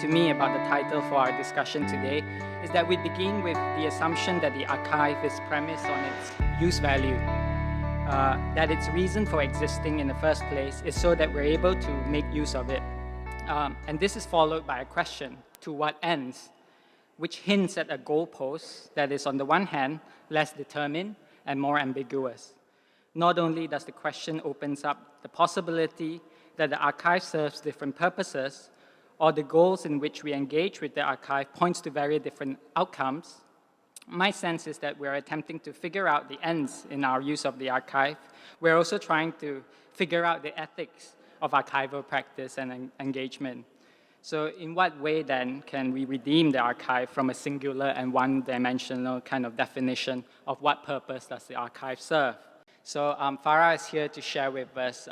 to me about the title for our discussion today is that we begin with the assumption that the archive is premised on its use value, that its reason for existing in the first place is so that we're able to make use of it. And this is followed by a question, to what ends, which hints at a goalpost that is, on the one hand, less determined and more ambiguous. Not only does the question opens up the possibility that the archive serves different purposes, or the goals in which we engage with the archive points to very different outcomes, my sense is that we're attempting to figure out the ends in our use of the archive. We're also trying to figure out the ethics of archival practice and engagement. So in what way then can we redeem the archive from a singular and one-dimensional kind of definition of what purpose does the archive serve? So Farah is here to share with us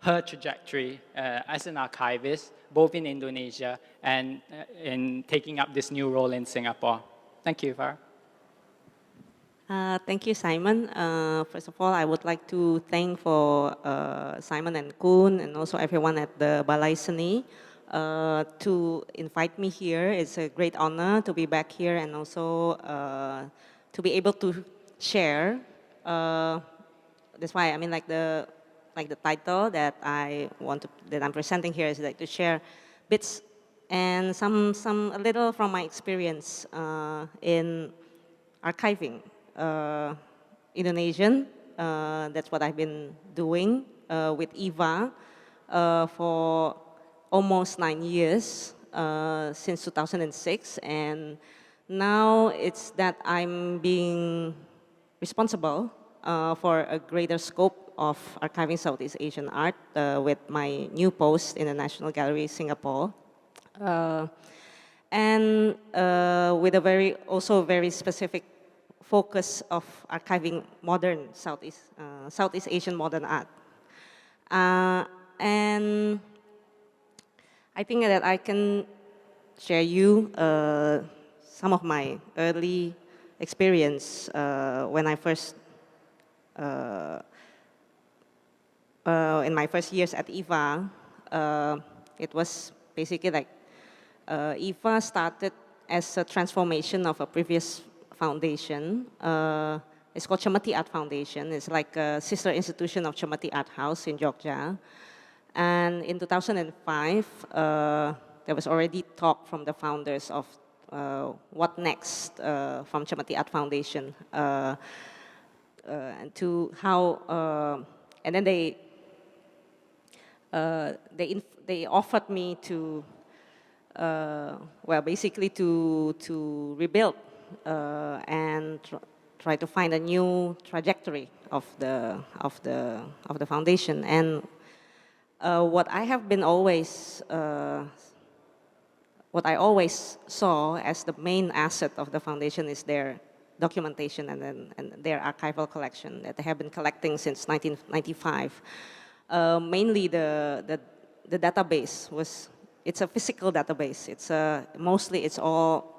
her trajectory as an archivist, both in Indonesia and in taking up this new role in Singapore. Thank you, Farah. Thank you, Simon. First of all, I would like to thank for Simon and Koen and also everyone at the Balai Seni to invite me here. It's a great honor to be back here and also to be able to share. That's why, I mean, like the title that I'm presenting here is like to share bits and a little from my experience in archiving Indonesian. That's what I've been doing with EVA for almost 9 years since 2006, and now it's that I'm being responsible for a greater scope of archiving Southeast Asian art with my new post in the National Gallery, Singapore. And with a very specific focus of archiving modern Southeast Asian modern art. And I think that I can share you some of my early experience when I first in my first years at EVA. It was basically like EVA started as a transformation of a previous foundation. It's called Cemeti Art Foundation. It's like a sister institution of Cemeti Art House in Jogja. And in 2005, there was already talk from the founders of what next from Cemeti Art Foundation, and to how, and then they offered me to, well, basically to rebuild and try to find a new trajectory of the foundation. And what I have been always, what I always saw as the main asset of the foundation is their documentation and their archival collection that they have been collecting since 1995. Mainly the database it's a physical database. It's mostly it's all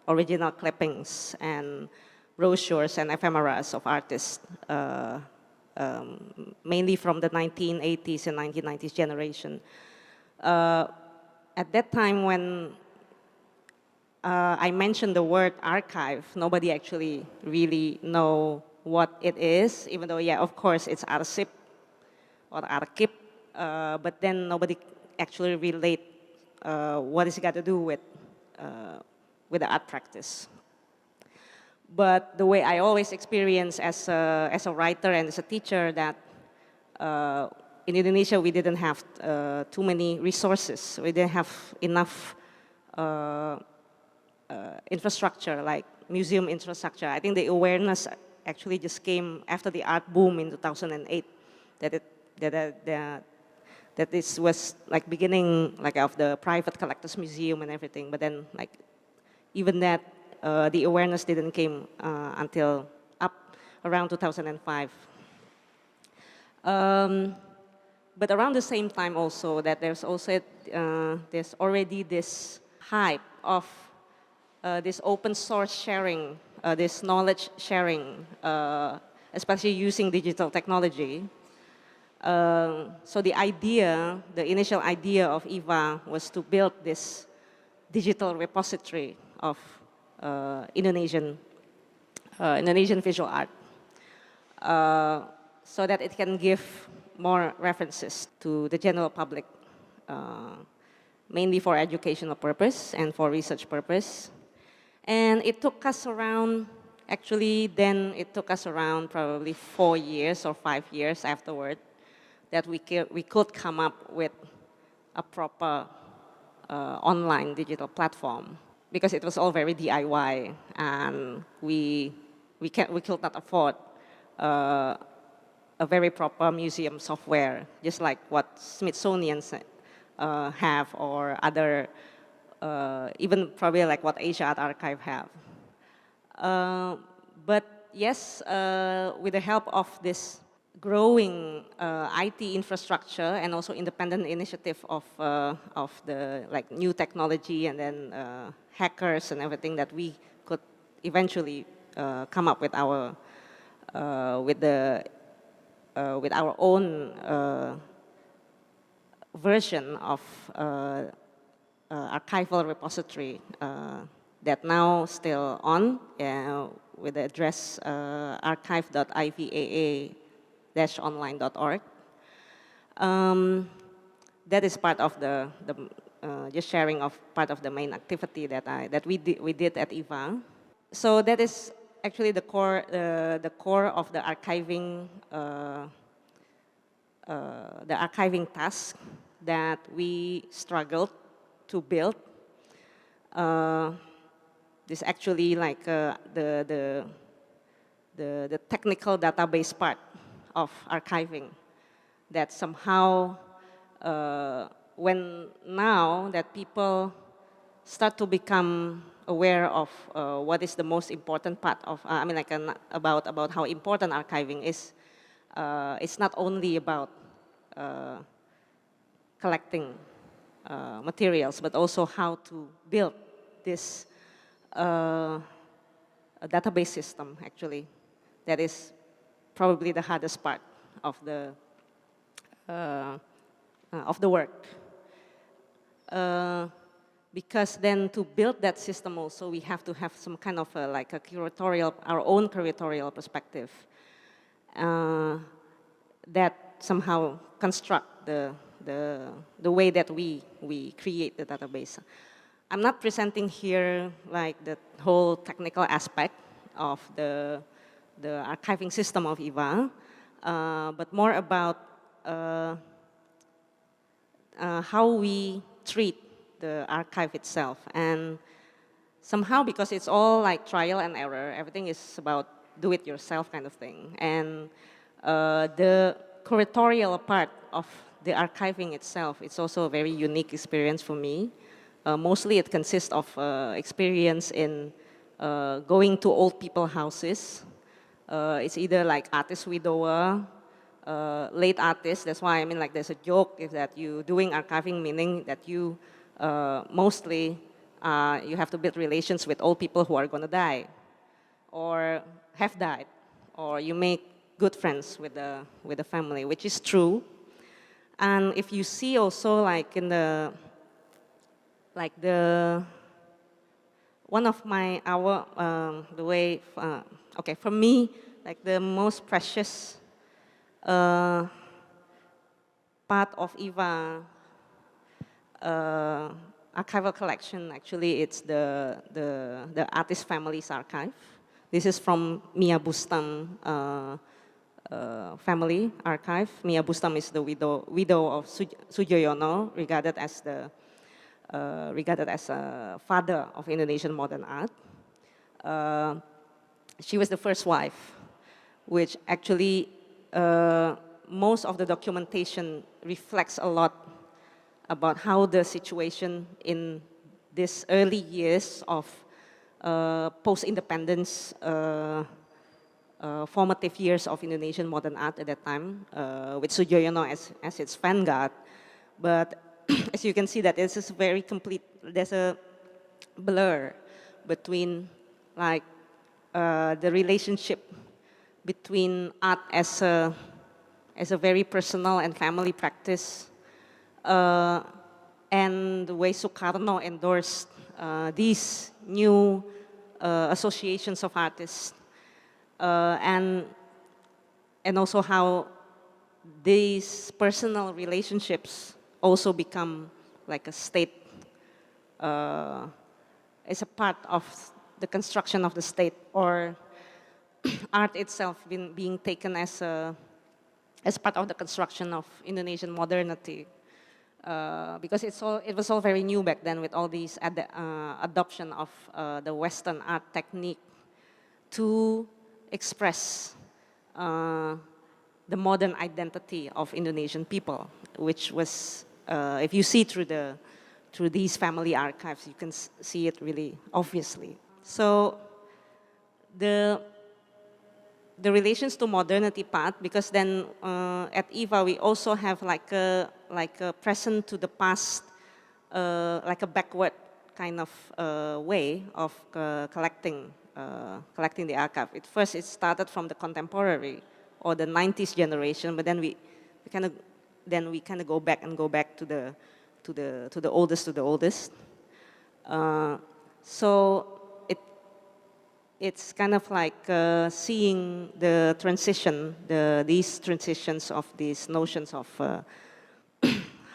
original clippings and brochures and ephemeras of artists, mainly from the 1980s and 1990s generation. At that time when I mentioned the word archive, nobody actually really know what it is, even though, yeah, of course, it's arsip or arkip, but then nobody actually relate what it's got to do with the art practice. But the way I always experience as a writer and as a teacher that in Indonesia we didn't have too many resources. We didn't have enough infrastructure, like museum infrastructure. I think the awareness actually just came after the art boom in 2008, that this was like beginning like of the private collectors museum and everything. But then like even that, the awareness didn't came until up around 2005. But around the same time also that there's also there's already this hype of this open source sharing, this knowledge sharing, especially using digital technology. So the idea, the initial idea of EVA was to build this digital repository of Indonesian visual art, so that it can give more references to the general public, mainly for educational purpose and for research purpose. And it took us around, actually then it took us around probably 4 years or 5 years afterward that we could come up with a proper online digital platform, because it was all very DIY, and we could not afford a very proper museum software, just like what Smithsonian have, or other, even probably like what Asia Art Archive have. But yes, with the help of this growing IT infrastructure and also independent initiative of the like new technology, and then hackers and everything, that we could eventually come up with our with our own version of archival repository that now still on with the address archive.ivaa-online.org. That is part of the just sharing of part of the main activity that we did at EVA. So that is actually the core of the archiving task that we struggled to build. This actually like the technical database part of archiving, that somehow when now that people start to become aware of what is the most important part of, I mean, like about how important archiving is. It's not only about collecting materials, but also how to build this database system, actually. That is probably the hardest part of the work. Because then to build that system also, we have to have some kind of like a curatorial, our own curatorial perspective that somehow construct the way that we create the database. I'm not presenting here like the whole technical aspect of the archiving system of EVA, but more about how we treat the archive itself. And somehow, because it's all like trial and error, everything is about do it yourself kind of thing. And the curatorial part of the archiving itself, it's also a very unique experience for me. Mostly it consists of experience in going to old people houses. It's either like artist widower, late artists. That's why I mean, like, there's a joke is that you doing archiving, meaning that you mostly you have to build relations with old people who are going to die or have died, or you make good friends with the family, which is true. And if you see also like in the one of my the way okay, for me, like the most precious part of EVA archival collection, actually, it's the artist family's archive. This is from Mia Bustam family archive. Mia Bustam is the widow of Sujoyono, regarded as a father of Indonesian modern art. She was the first wife, which actually most of the documentation reflects a lot about how the situation in these early years of post-independence formative years of Indonesian modern art at that time, with Sujoyono as its vanguard. But as you can see, that this is very complete. There's a blur between like the relationship between art as as a very personal and family practice. And the way Sukarno endorsed these new associations of artists, and also how these personal relationships also become like a state, as a part of the construction of the state, or art itself being taken as part of the construction of Indonesian modernity. Because it was all very new back then with all these adoption of the Western art technique to express the modern identity of Indonesian people, which was, if you see through these family archives, you can see it really obviously. So the relations to modernity part, because then at IVA we also have like a present to the past, like a backward kind of way of collecting the archive. It started from the contemporary or the 90s generation, but then we kind of go back to the oldest. So it's kind of like seeing the transition, these transitions of these notions of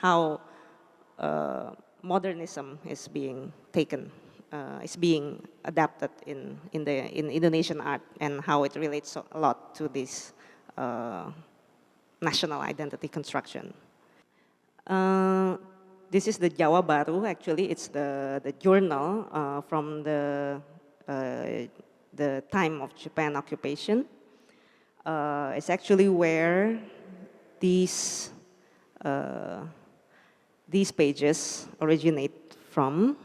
how modernism is being taken, is being adapted in Indonesian art, and how it relates a lot to this national identity construction. This is the Jawa Baru. Actually, it's the journal from the time of Japan occupation. It's actually where these pages originate from.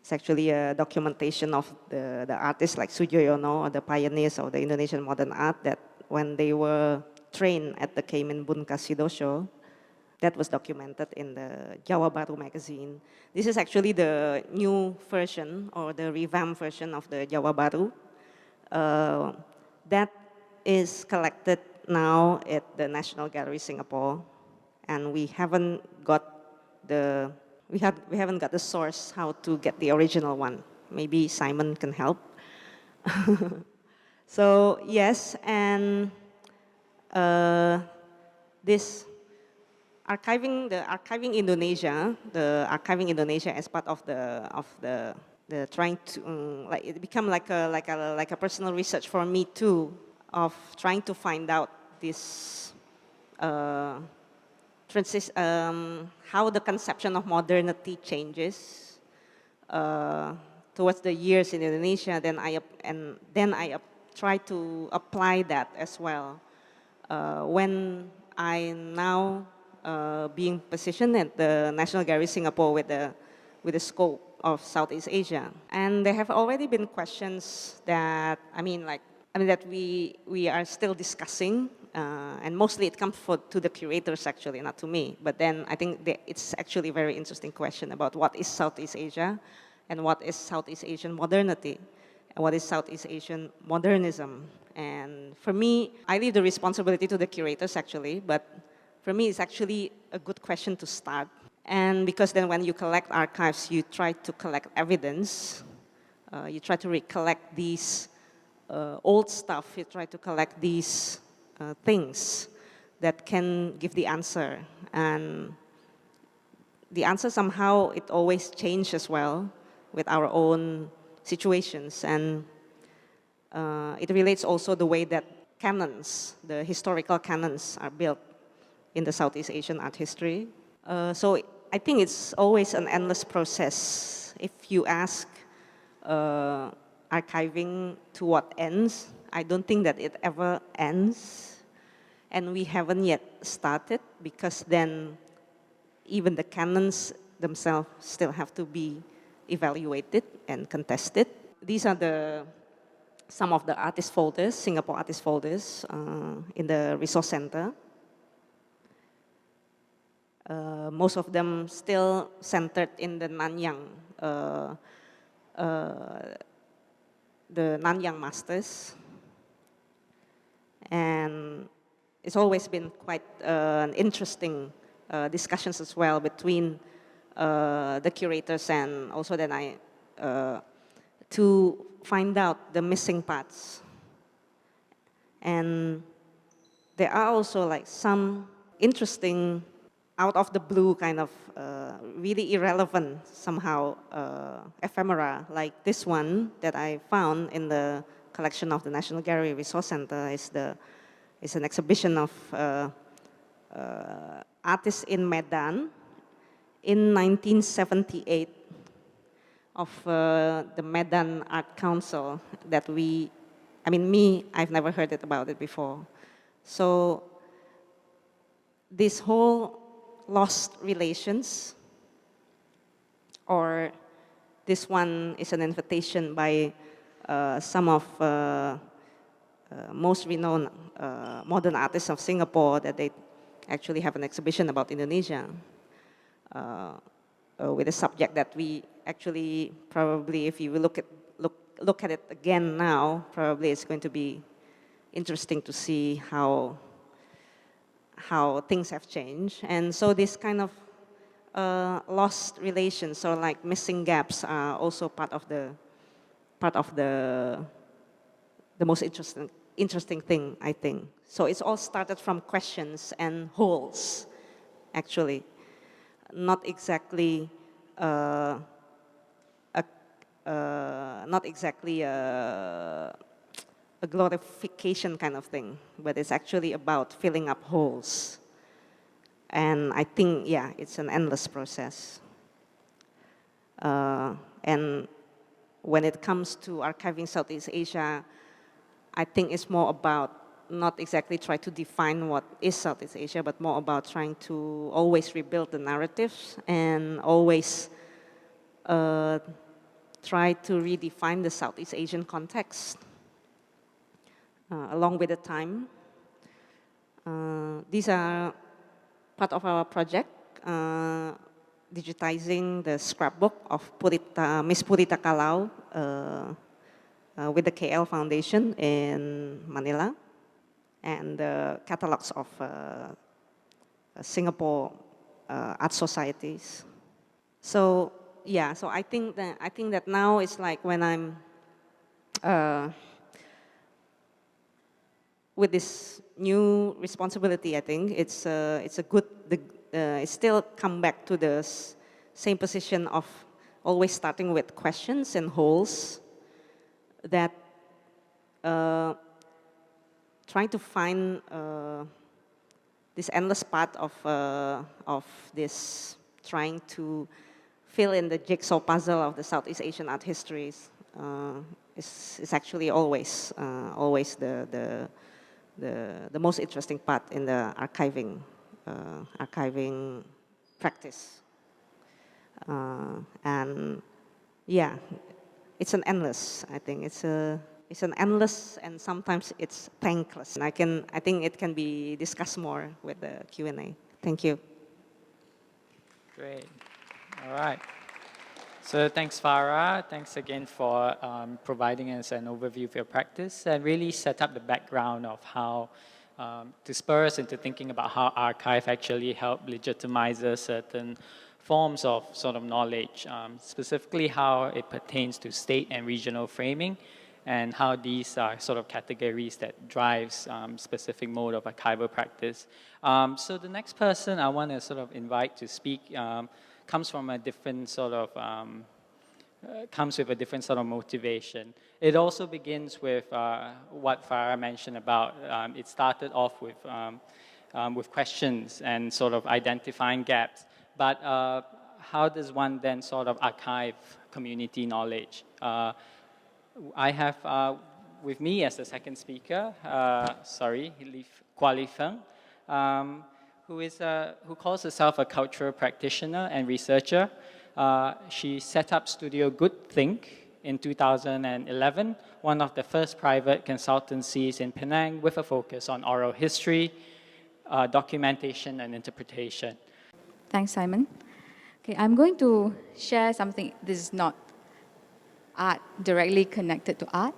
It's actually a documentation of the artists like Sujoyono, or the pioneers of the Indonesian modern art, that when they were trained at the Keimin Bunkasi Dosho, that was documented in the Jawa Baru magazine. This is actually the new version, or the revamped version of the Jawa Baru. That is collected now at the National Gallery Singapore, and we haven't got the source how to get the original one. Maybe Simon can help. So yes, and this archiving Indonesia as part of the trying to like it become like a personal research for me too, of trying to find out this how the conception of modernity changes towards the years in Indonesia. Then I try to apply that as well when I now being positioned at the National Gallery Singapore with the scope of Southeast Asia. And there have already been questions that that we are still discussing, and mostly it comes to the curators actually, not to me. But then I think it's actually a very interesting question about what is Southeast Asia, and what is Southeast Asian modernity, and what is Southeast Asian modernism. And for me, I leave the responsibility to the curators actually, but for me it's actually a good question to start. And because then when you collect archives, you try to collect evidence, you try to recollect these old stuff, you try to collect these things that can give the answer. And the answer somehow, it always changes as well with our own situations. And it relates also the way that canons, the historical canons, are built in the Southeast Asian art history. So I think it's always an endless process. If you ask archiving to what ends, I don't think that it ever ends. And we haven't yet started, because then even the canons themselves still have to be evaluated and contested. These are some of the artist folders, Singapore artist folders in the resource center. Most of them still centered in the Nanyang masters. And it's always been quite an interesting discussions as well between the curators and also then to find out the missing parts. And there are also like some interesting out of the blue kind of really irrelevant somehow ephemera, like this one that I found in the collection of the National Gallery Resource Center. Is an exhibition of artists in Medan in 1978 of the Medan Art Council that I've never heard about it before. So this whole lost relations, or this one is an invitation by some of most renowned modern artists of Singapore, that they actually have an exhibition about Indonesia with a subject that we actually probably, if you look at it again now, probably it's going to be interesting to see how things have changed. And so this kind of lost relations, or like missing gaps, are also part of the most interesting thing, I think. So it's all started from questions and holes, actually, not exactly a glorification kind of thing, but it's actually about filling up holes. And I think, yeah, it's an endless process. And when it comes to archiving Southeast Asia, I think it's more about not exactly try to define what is Southeast Asia, but more about trying to always rebuild the narratives and always try to redefine the Southeast Asian context along with the time. These are part of our project, digitizing the scrapbook of Miss Purita Kalau with the KL Foundation in Manila, and the catalogs of Singapore art societies. So yeah, so I think that now it's like when I'm with this new responsibility, I think it's a good. It still come back to the same position of always starting with questions and holes. That trying to find this endless part of this, trying to fill in the jigsaw puzzle of the Southeast Asian art histories is actually always the most interesting part in the archiving practice. And yeah, it's an endless. I think it's an endless, and sometimes it's thankless. And I think it can be discussed more with the Q&A. Thank you. Great. All right. So thanks, Farah. Thanks again for providing us an overview of your practice and really set up the background of how to spur us into thinking about how archive actually help legitimizes certain forms of sort of knowledge, specifically how it pertains to state and regional framing, and how these are sort of categories that drives specific mode of archival practice. So the next person I want to sort of invite to speak comes from a different sort of, comes with a different sort of motivation. It also begins with what Farah mentioned about, it started off with questions and sort of identifying gaps. But how does one then sort of archive community knowledge? I have with me as the second speaker, Kwa Li Feng, who calls herself a cultural practitioner and researcher. She set up Studio Good Think in 2011, one of the first private consultancies in Penang with a focus on oral history, documentation, and interpretation. Thanks, Simon. Okay, I'm going to share something. This is not art directly connected to art.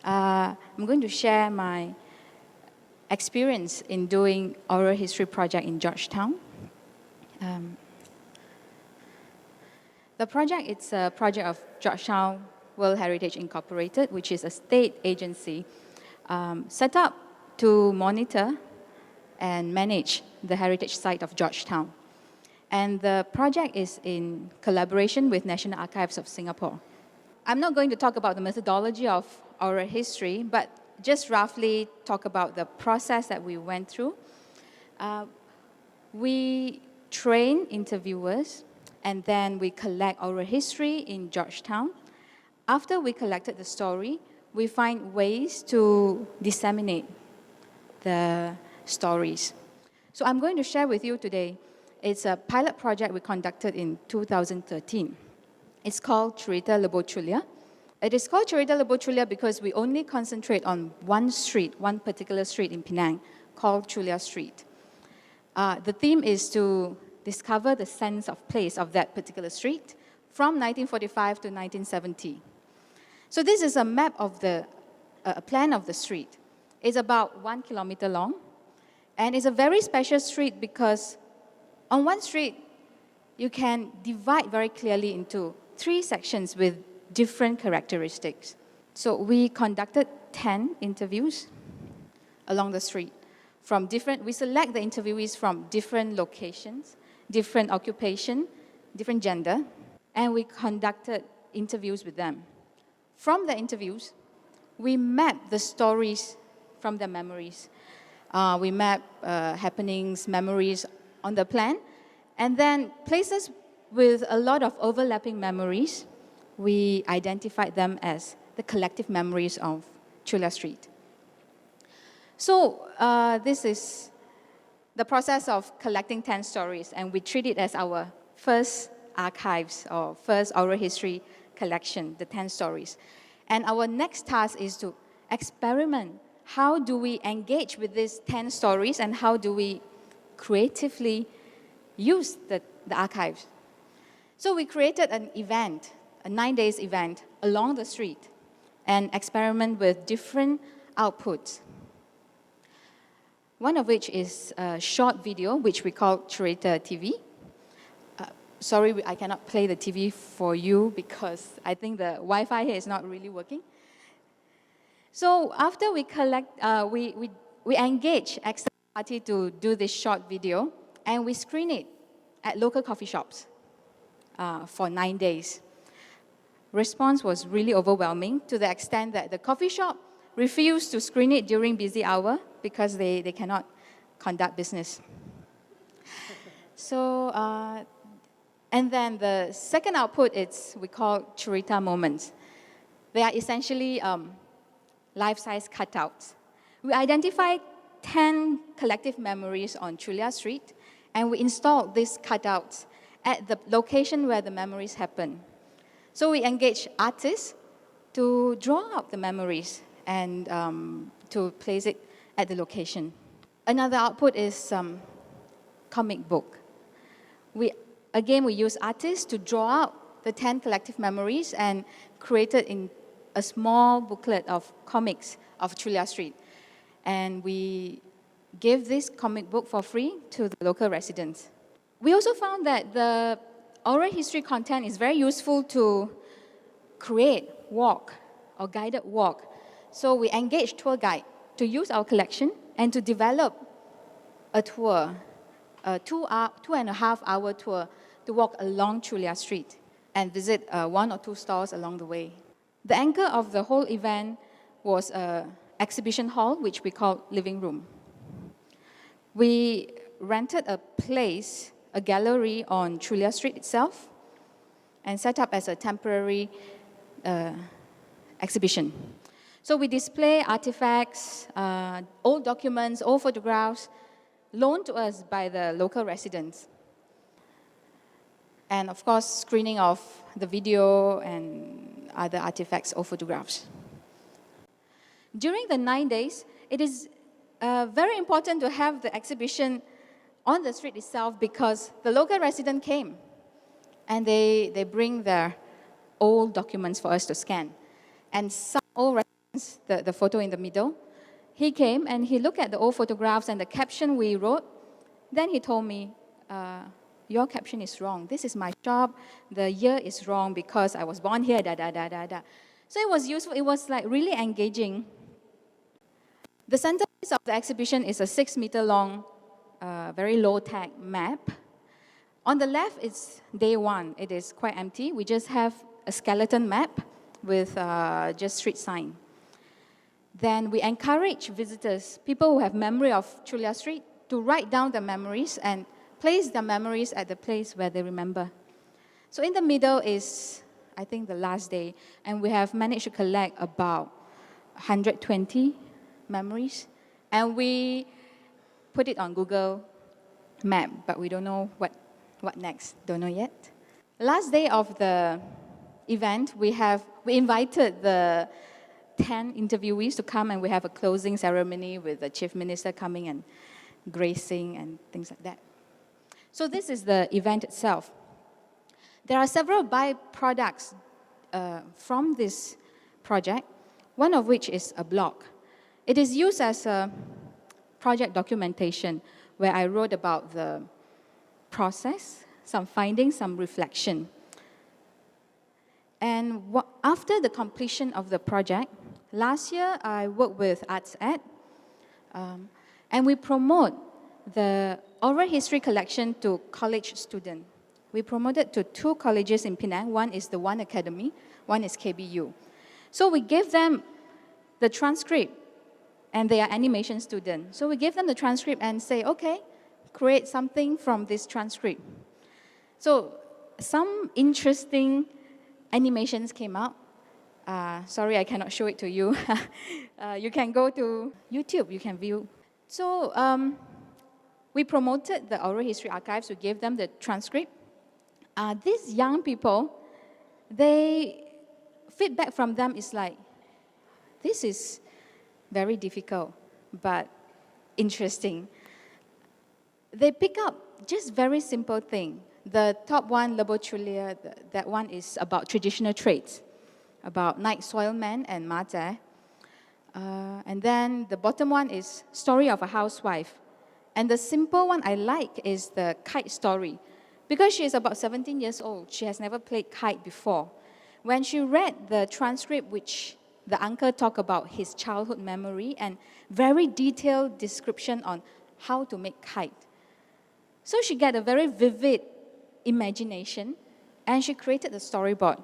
I'm going to share my experience in doing oral history project in Georgetown. The project, it's a project of Georgetown World Heritage Incorporated, which is a state agency set up to monitor and manage the heritage site of Georgetown. And the project is in collaboration with National Archives of Singapore. I'm not going to talk about the methodology of oral history, but just roughly talk about the process that we went through. We train interviewers, and then we collect oral history in Georgetown. After we collected the story, we find ways to disseminate the stories. So I'm going to share with you today, it's a pilot project we conducted in 2013. It's called Cerita Lebo Chulia. It is called Cerita Lebo Chulia because we only concentrate on one street, one particular street in Penang, called Chulia Street. The theme is to discover the sense of place of that particular street from 1945 to 1970. So this is a map of a plan of the street. It's about 1 kilometer long, and it's a very special street because on one street, you can divide very clearly into 3 sections with different characteristics. So we conducted 10 interviews along the street. We select the interviewees from different locations, different occupation, different gender, and we conducted interviews with them. From the interviews, we map the stories from their memories. We map happenings, memories on the plan, and then places with a lot of overlapping memories, we identified them as the collective memories of Chulia Street. So this is the process of collecting 10 stories, and we treat it as our first archives or first oral history collection, the 10 stories. And our next task is to experiment. How do we engage with these 10 stories, and how do we creatively use the archives? So we created an event, a 9-day event along the street, and experiment with different outputs. One of which is a short video, which we call Cerita TV. Sorry, I cannot play the TV for you because I think the Wi-Fi here is not really working. So after we collect, we engage external party to do this short video, and we screen it at local coffee shops for 9 days. Response was really overwhelming to the extent that the coffee shop refused to screen it during busy hour because they cannot conduct business. So, and then the second output we call Cerita Moments. They are essentially life-size cutouts. We identified 10 collective memories on Chulia Street, and we installed these cutouts at the location where the memories happen. So we engage artists to draw out the memories and to place it at the location. Another output is comic book. We use artists to draw out the 10 collective memories and create it in a small booklet of comics of Chulia Street. And we give this comic book for free to the local residents. We also found that the oral history content is very useful to create walk or guided walk. So we engage tour guide to use our collection and to develop a tour, a 2.5-hour tour to walk along Chulia Street and visit 1 or 2 stores along the way. The anchor of the whole event was an exhibition hall, which we call living room. We rented a place, a gallery on Chulia Street itself, and set up as a temporary exhibition. So we display artifacts, old documents, old photographs, loaned to us by the local residents. And of course, screening of the video and other artifacts or photographs. During the 9 days, it is very important to have the exhibition on the street itself because the local resident came and they bring their old documents for us to scan. And some old residents, the photo in the middle, he came and he looked at the old photographs and the caption we wrote. Then he told me, your caption is wrong. This is my shop. The year is wrong because I was born here, da, da, da, da, da. So it was useful. It was like really engaging. The centerpiece of the exhibition is a 6-meter long, very low-tech map. On the left, it's day one. It is quite empty. We just have a skeleton map with just street sign. Then we encourage visitors, people who have memory of Chulia Street, to write down their memories and place their memories at the place where they remember. So in the middle is, I think, the last day, and we have managed to collect about 120 memories, and we put it on Google Map, but we don't know what next, don't know yet. Last day of the event, we invited the 10 interviewees to come, and we have a closing ceremony with the chief minister coming and gracing and things like that. So this is the event itself. There are several byproducts from this project, one of which is a blog. It is used as a project documentation where I wrote about the process, some findings, some reflection. And after the completion of the project, last year I worked with ArtsEd, and we promote the oral history collection to college students. We promoted to 2 colleges in Penang. One is the One Academy, one is KBU. So we gave them the transcript, and they are animation students. So we gave them the transcript and say, okay, create something from this transcript. So some interesting animations came out. Sorry, I cannot show it to you. You can go to YouTube, you can view. So we promoted the oral history archives. We gave them the transcript. These young people, feedback from them is like, this is very difficult, but interesting. They pick up just very simple thing. The top one, Lebo Chulia, that one is about traditional traits, about night soilman and mate. And then the bottom one is story of a housewife. And the simple one I like is the kite story. Because she is about 17 years old, she has never played kite before. When she read the transcript, which the uncle talked about his childhood memory and very detailed description on how to make kite. So she got a very vivid imagination, and she created the storyboard.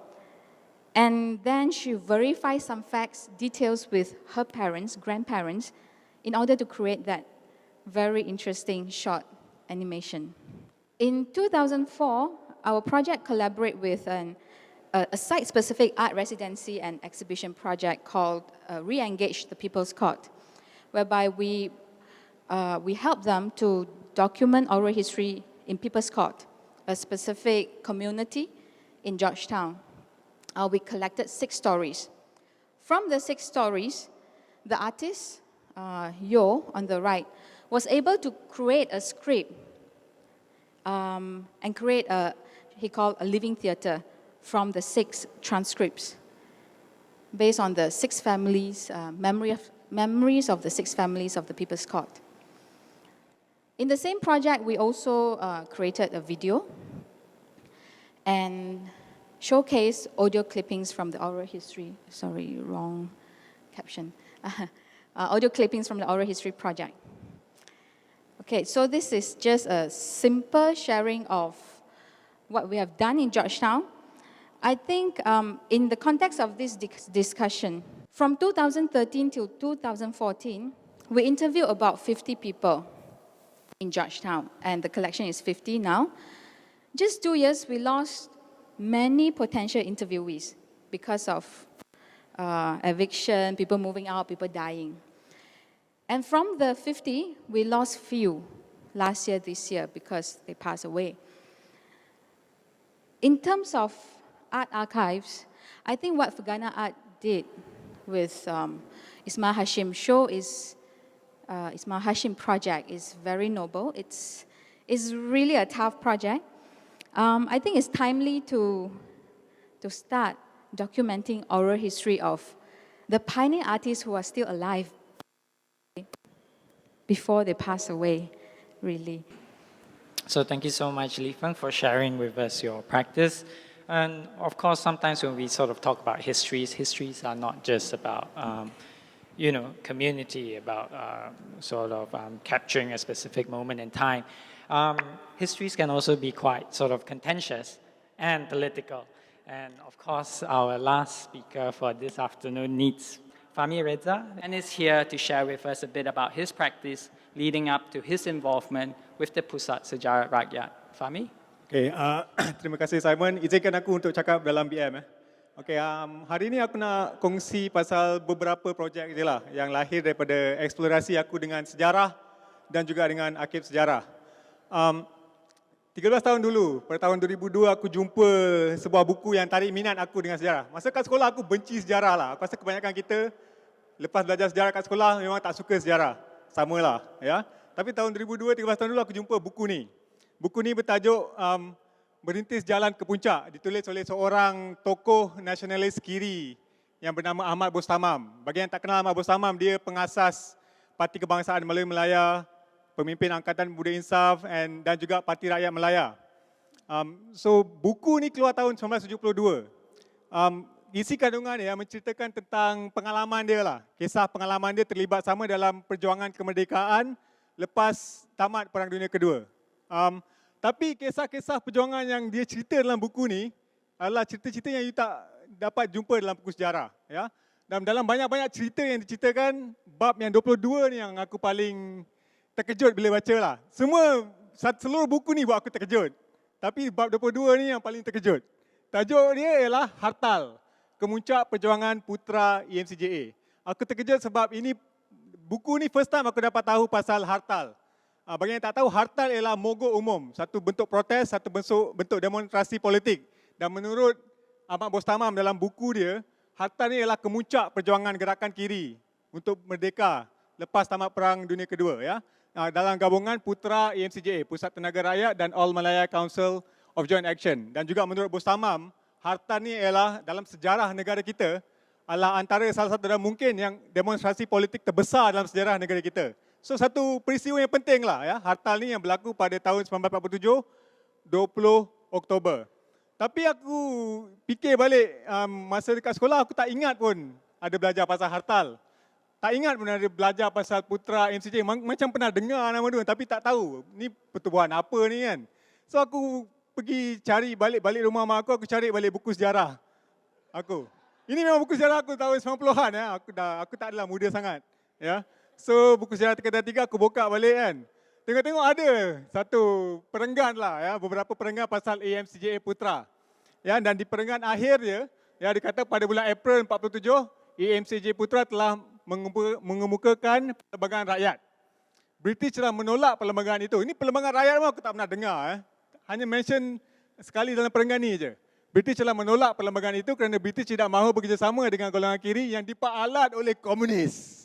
And then she verified some facts, details with her parents, grandparents, in order to create that very interesting short animation. In 2004, our project collaborated with a site-specific art residency and exhibition project called Re-Engage the People's Court, whereby we help them to document oral history in People's Court, a specific community in Georgetown. We collected 6 stories. From the 6 stories, the artist, Yo, on the right, was able to create a script and create he called a living theater from the 6 transcripts based on the 6 families, memories of the 6 families of the People's Court. In the same project, we also created a video and showcased audio clippings from the oral history. Sorry, wrong caption. Audio clippings from the oral history project. Okay, so this is just a simple sharing of what we have done in Georgetown. I think in the context of this discussion, from 2013 till 2014, we interviewed about 50 people in Georgetown, and the collection is 50 now. Just 2 years, we lost many potential interviewees because of eviction, people moving out, people dying. And from the 50, we lost few last year, this year, because they passed away. In terms of art archives, I think what Fugana Art did with Ismail Hashim show is Ismail Hashim project is very noble. It's really a tough project. I think it's timely to start documenting oral history of the pioneer artists who are still alive before they pass away, really. So thank you so much, Li Feng, for sharing with us your practice. And of course, sometimes when we sort of talk about histories are not just about, community, about capturing a specific moment in time. Histories can also be quite sort of contentious and political. And of course, our last speaker for this afternoon needs Fahmi Reza, and is here to share with us a bit about his practice leading up to his involvement with the Pusat Sejarah Rakyat. Fahmi? Okay, terima kasih Simon. Izinkan aku untuk cakap dalam BM. Okay, hari ini aku nak kongsi pasal beberapa projek je lah yang lahir daripada eksplorasi aku dengan sejarah dan juga dengan arsip sejarah. 13 tahun dulu, pada tahun 2002 aku jumpa sebuah buku yang tarik minat aku dengan sejarah. Masa kat sekolah aku benci sejarah lah. Aku rasa kebanyakan kita lepas belajar sejarah kat sekolah memang tak suka sejarah. Samalah, ya. Tapi tahun 2002, 13 tahun dulu aku jumpa buku ni. Buku ni bertajuk Merintis Jalan ke Puncak, ditulis oleh seorang tokoh nasionalis kiri yang bernama Ahmad Bostamam. Bagi yang tak kenal Ahmad Bostamam, dia pengasas Parti Kebangsaan Melayu Melaya, pemimpin Angkatan Pemuda Insaf dan juga Parti Rakyat Melaya. So buku ni keluar tahun 1972. Isi kandungan dia menceritakan tentang pengalaman dia lah. Kisah pengalaman dia terlibat sama dalam perjuangan kemerdekaan lepas tamat Perang Dunia Kedua. Tapi kisah-kisah perjuangan yang dia cerita dalam buku ni adalah cerita-cerita yang you tak dapat jumpa dalam buku sejarah. Ya? Dan dalam banyak-banyak cerita yang diceritakan, bab yang 22 ni yang aku paling terkejut bila baca lah. Seluruh buku ni buat aku terkejut. Tapi bab 22 ni yang paling terkejut. Tajuk dia ialah Hartal, Kemuncak Perjuangan Putra EMCJA. Aku terkejut sebab buku ni first time aku dapat tahu pasal hartal. Bagi yang tak tahu, hartal ialah mogok umum, satu bentuk protes, satu bentuk demonstrasi politik. Dan menurut Ahmad Bostamam dalam buku dia, hartal ni ialah kemuncak perjuangan gerakan kiri untuk merdeka lepas tamat Perang Dunia Kedua. Ya. Dalam gabungan Putra EMCJA, Pusat Tenaga Rakyat dan All Malaya Council of Joint Action. Dan juga menurut Bostamam, hartal ni ialah dalam sejarah negara kita adalah antara salah satu dan mungkin yang demonstrasi politik terbesar dalam sejarah negara kita. So satu peristiwa yang penting lah ya, hartal ni yang berlaku pada tahun 1947, 20 Oktober. Tapi aku fikir balik masa dekat sekolah aku tak ingat pun ada belajar pasal hartal. Tak ingat pun ada belajar pasal Putra MCJ. Macam pernah dengar nama dia tapi tak tahu ni pertubuhan apa ni kan. So aku pergi cari balik rumah mak aku cari balik buku sejarah aku. Ini memang buku sejarah aku tahun 90-an ya. Aku tak adalah muda sangat ya. So buku sejarah tingkatan 3 aku buka balik kan. Tengok-tengok ada satu perenggan lah ya, beberapa perenggan pasal EMCJA Putra. Ya, dan di perenggan akhir dia, ya dikata pada bulan April 47, EMCJA Putra telah mengemukakan perlembagaan rakyat. British telah menolak perlembagaan itu. Ini perlembagaan rakyat aku tak pernah dengar. Hanya mention sekali dalam perenggan ni je. British telah menolak perlembagaan itu kerana British tidak mahu bekerjasama dengan golongan kiri yang diperalat oleh komunis.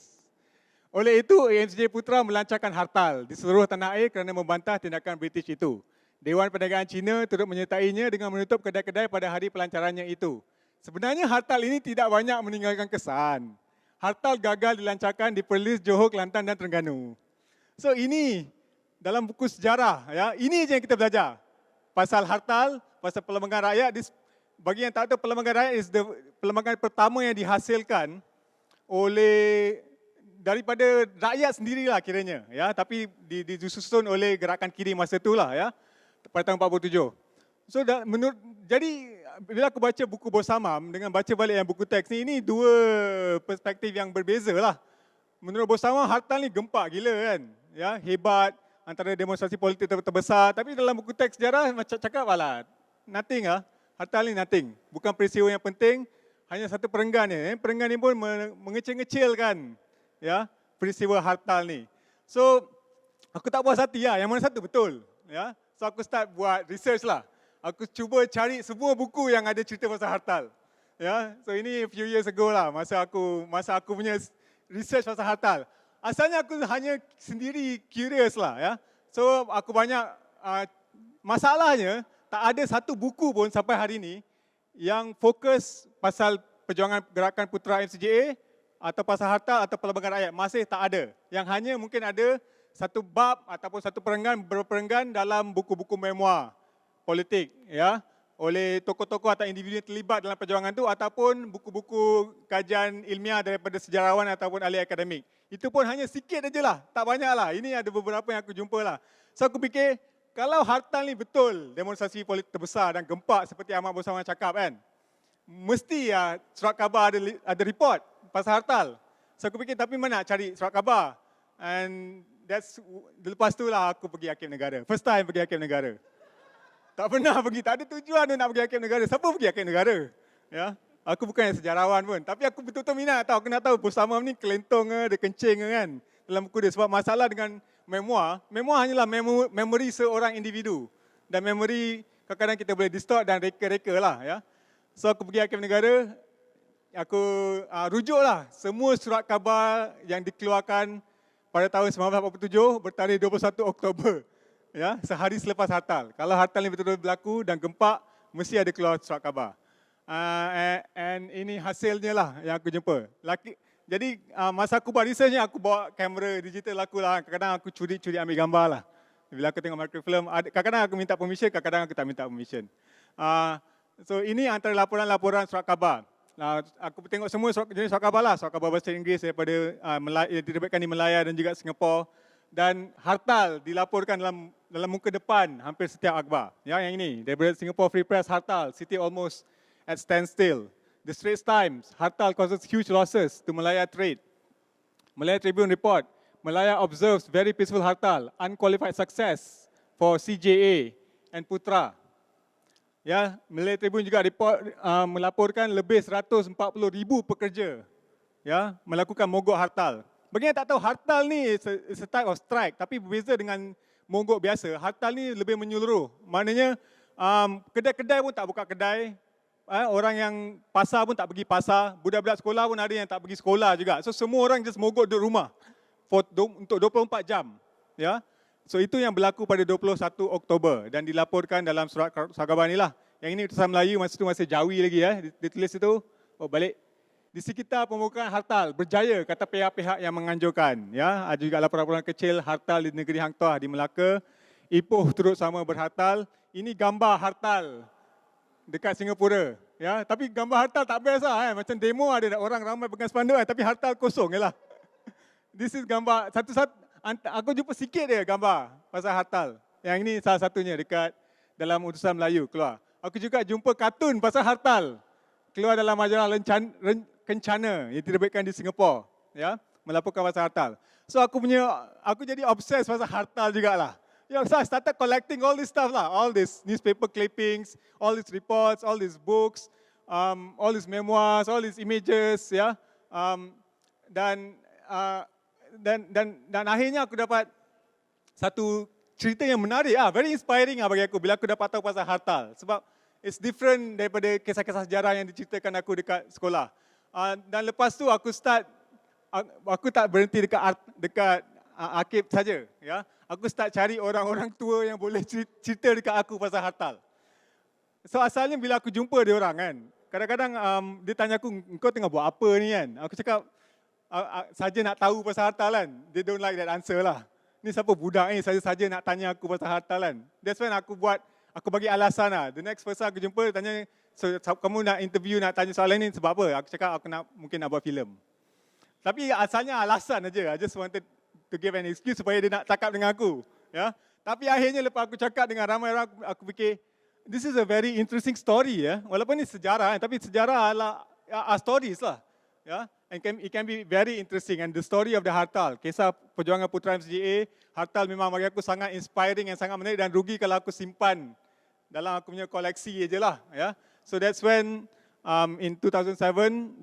Oleh itu, EMCJ Putra melancarkan hartal di seluruh tanah air kerana membantah tindakan British itu. Dewan Perdagangan Cina turut menyertainya dengan menutup kedai-kedai pada hari pelancarannya itu. Sebenarnya hartal ini tidak banyak meninggalkan kesan. Hartal gagal dilancarkan di Perlis, Johor, Kelantan dan Terengganu. So ini dalam buku sejarah, ya, ini je yang kita belajar. Pasal hartal, pasal perlembagaan rakyat. Bagi yang tak tahu, perlembagaan rakyat is perlembagaan pertama yang dihasilkan oleh daripada rakyat sendirilah kiranya, ya, tapi disusun oleh gerakan kiri masa itulah ya, pada tahun 47. So jadi bila aku baca buku Bostamam dengan baca balik yang buku teks ni, ini dua perspektif yang berbeza lah. Menurut Bostamam, hartal ni gempak gila kan, ya, hebat, antara demonstrasi politik terbesar, tapi dalam buku teks sejarah macam cakap lah, nothing lah, hartal ni nothing, bukan peristiwa yang penting, hanya satu perenggan ni. Perenggan ni pun mengecil-ngecilkan ya, peristiwa hartal ni. So, aku tak puas hati lah, yang mana satu betul. Ya. So, aku start buat research lah. Aku cuba cari semua buku yang ada cerita pasal hartal. Ya. So, ini few years ago lah, masa aku punya research pasal hartal. Asalnya aku hanya sendiri curious lah. Ya. So, aku banyak, masalahnya, tak ada satu buku pun sampai hari ini yang fokus pasal perjuangan gerakan Putra MCJA atau pasal harta atau pelbagai rakyat, masih tak ada. Yang hanya mungkin ada satu bab ataupun satu berperenggan dalam buku-buku memoir politik, ya, oleh tokoh-tokoh atau individu yang terlibat dalam perjuangan itu, ataupun buku-buku kajian ilmiah daripada sejarawan ataupun ahli akademik. Itu pun hanya sikit aja lah, tak banyak lah. Ini ada beberapa yang aku jumpa lah. So aku fikir, kalau hartal ni betul demonstrasi politik terbesar dan gempak seperti Ahmad Bosawan cakap kan, mesti ya surat khabar ada report pasal hartal. So aku fikir, tapi mana nak cari surat khabar? And lepas tu lah aku pergi Hakim Negara. First time pergi Hakim Negara. Tak pernah pergi, tak ada tujuan nak pergi Hakim Negara. Siapa pergi Hakim Negara? Ya, aku bukan sejarawan pun, tapi aku betul-betul minat tahu. Aku nak tahu Bos Samam ni kelentong ke, dia kencing ke kan dalam buku dia. Sebab masalah dengan memoir hanyalah memori seorang individu. Dan memori kadang-kadang kita boleh distort dan reka-reka lah. Ya. So aku pergi Hakim Negara, aku rujuklah semua surat khabar yang dikeluarkan pada tahun 1947 bertarikh 21 Oktober. Ya, sehari selepas hartal. Kalau hartal ni betul-betul berlaku dan gempak, mesti ada keluar surat khabar. And ini hasilnya lah yang aku jumpa. Jadi masa aku buat researchnya, aku bawa kamera digital aku lah. Kadang-kadang aku curi-curi ambil gambar lah. Bila aku tengok microfilm, kadang-kadang aku minta permission, kadang-kadang aku tak minta permission. So ini antara laporan-laporan surat khabar. Aku tengok semua jenis surat khabar lah. Surat khabar bahasa Inggeris daripada diterbitkan di Melaya dan juga Singapura. Dan hartal dilaporkan dalam muka depan hampir setiap akhbar. Ya, yang ini daripada Singapore Free Press, hartal, city almost at standstill. The Straits Times, hartal causes huge losses to Malaya trade. Malaya Tribune report, Malaya observes very peaceful hartal, unqualified success for CJA and Putra. Ya, Malaya Tribune juga melaporkan lebih 140,000 pekerja ya melakukan mogok hartal. Bagi yang tak tahu, hartal ni is a type of strike, tapi berbeza dengan mogok biasa. Hartal ni lebih menyeluruh. Maknanya kedai-kedai pun tak buka kedai, orang yang pasar pun tak pergi pasar, budak-budak sekolah pun ada yang tak pergi sekolah juga. So semua orang just mogok duduk rumah untuk 24 jam. Ya. So itu yang berlaku pada 21 Oktober dan dilaporkan dalam surat khabar ni lah. Yang ini tulisan Melayu, masa tu masih Jawi lagi ya. Ditulis itu, balik. Di sekitar pembukaan hartal berjaya, kata pihak-pihak yang menganjurkan. Ya, ada juga laporan-laporan kecil hartal di negeri Hang Tuah di Melaka. Ipoh turut sama berhartal. Ini gambar hartal dekat Singapura. Ya, tapi gambar hartal tak biasa kan. Macam demo ada orang ramai pegang spanduk kan, tapi hartal kosong je lah. This is gambar satu-satu. Aku jumpa sikit dia gambar pasal hartal. Yang ini salah satunya dekat dalam utusan Melayu keluar. Aku juga jumpa kartun pasal hartal keluar dalam majalah Kencana yang diterbitkan di Singapura, ya, melaporkan pasal hartal. So aku jadi obses pasal hartal jugalah. Ya, so I started collecting all this stuff lah, all these newspaper clippings, all these reports, all these books, all these memoirs, all these images, ya. Dan akhirnya aku dapat satu cerita yang menarik, very inspiring bagi aku bila aku dapat tahu pasal hartal. Sebab it's different daripada kisah-kisah sejarah yang diceritakan aku dekat sekolah. Dan lepas tu aku tak berhenti dekat arkib saja, ya. Aku start cari orang-orang tua yang boleh cerita dekat aku pasal hartal. So asalnya bila aku jumpa dia orang kan, kadang-kadang dia tanya aku, kau tengah buat apa ni kan? Aku cakap saja nak tahu pasal hartal kan. They don't like that answer lah. Ni siapa budak ni saja nak tanya aku pasal hartal kan. That's when aku bagi alasan lah. The next person aku jumpa dia tanya, so kamu nak interview, nak tanya soalan ni sebab apa? Aku cakap mungkin nak buat filem. Tapi asalnya alasan aja. I just wanted to give an excuse supaya dia nak cakap dengan aku. Ya. Tapi akhirnya lepas aku cakap dengan ramai orang, aku fikir, this is a very interesting story. Ya. Walaupun ni sejarah, tapi sejarah adalah stories lah. Ya. And it can be very interesting. And the story of the hartal, kisah perjuangan Putra MCA, hartal memang bagi aku sangat inspiring and sangat menarik dan rugi kalau aku simpan dalam aku punya koleksi je lah. Ya. So that's when in 2007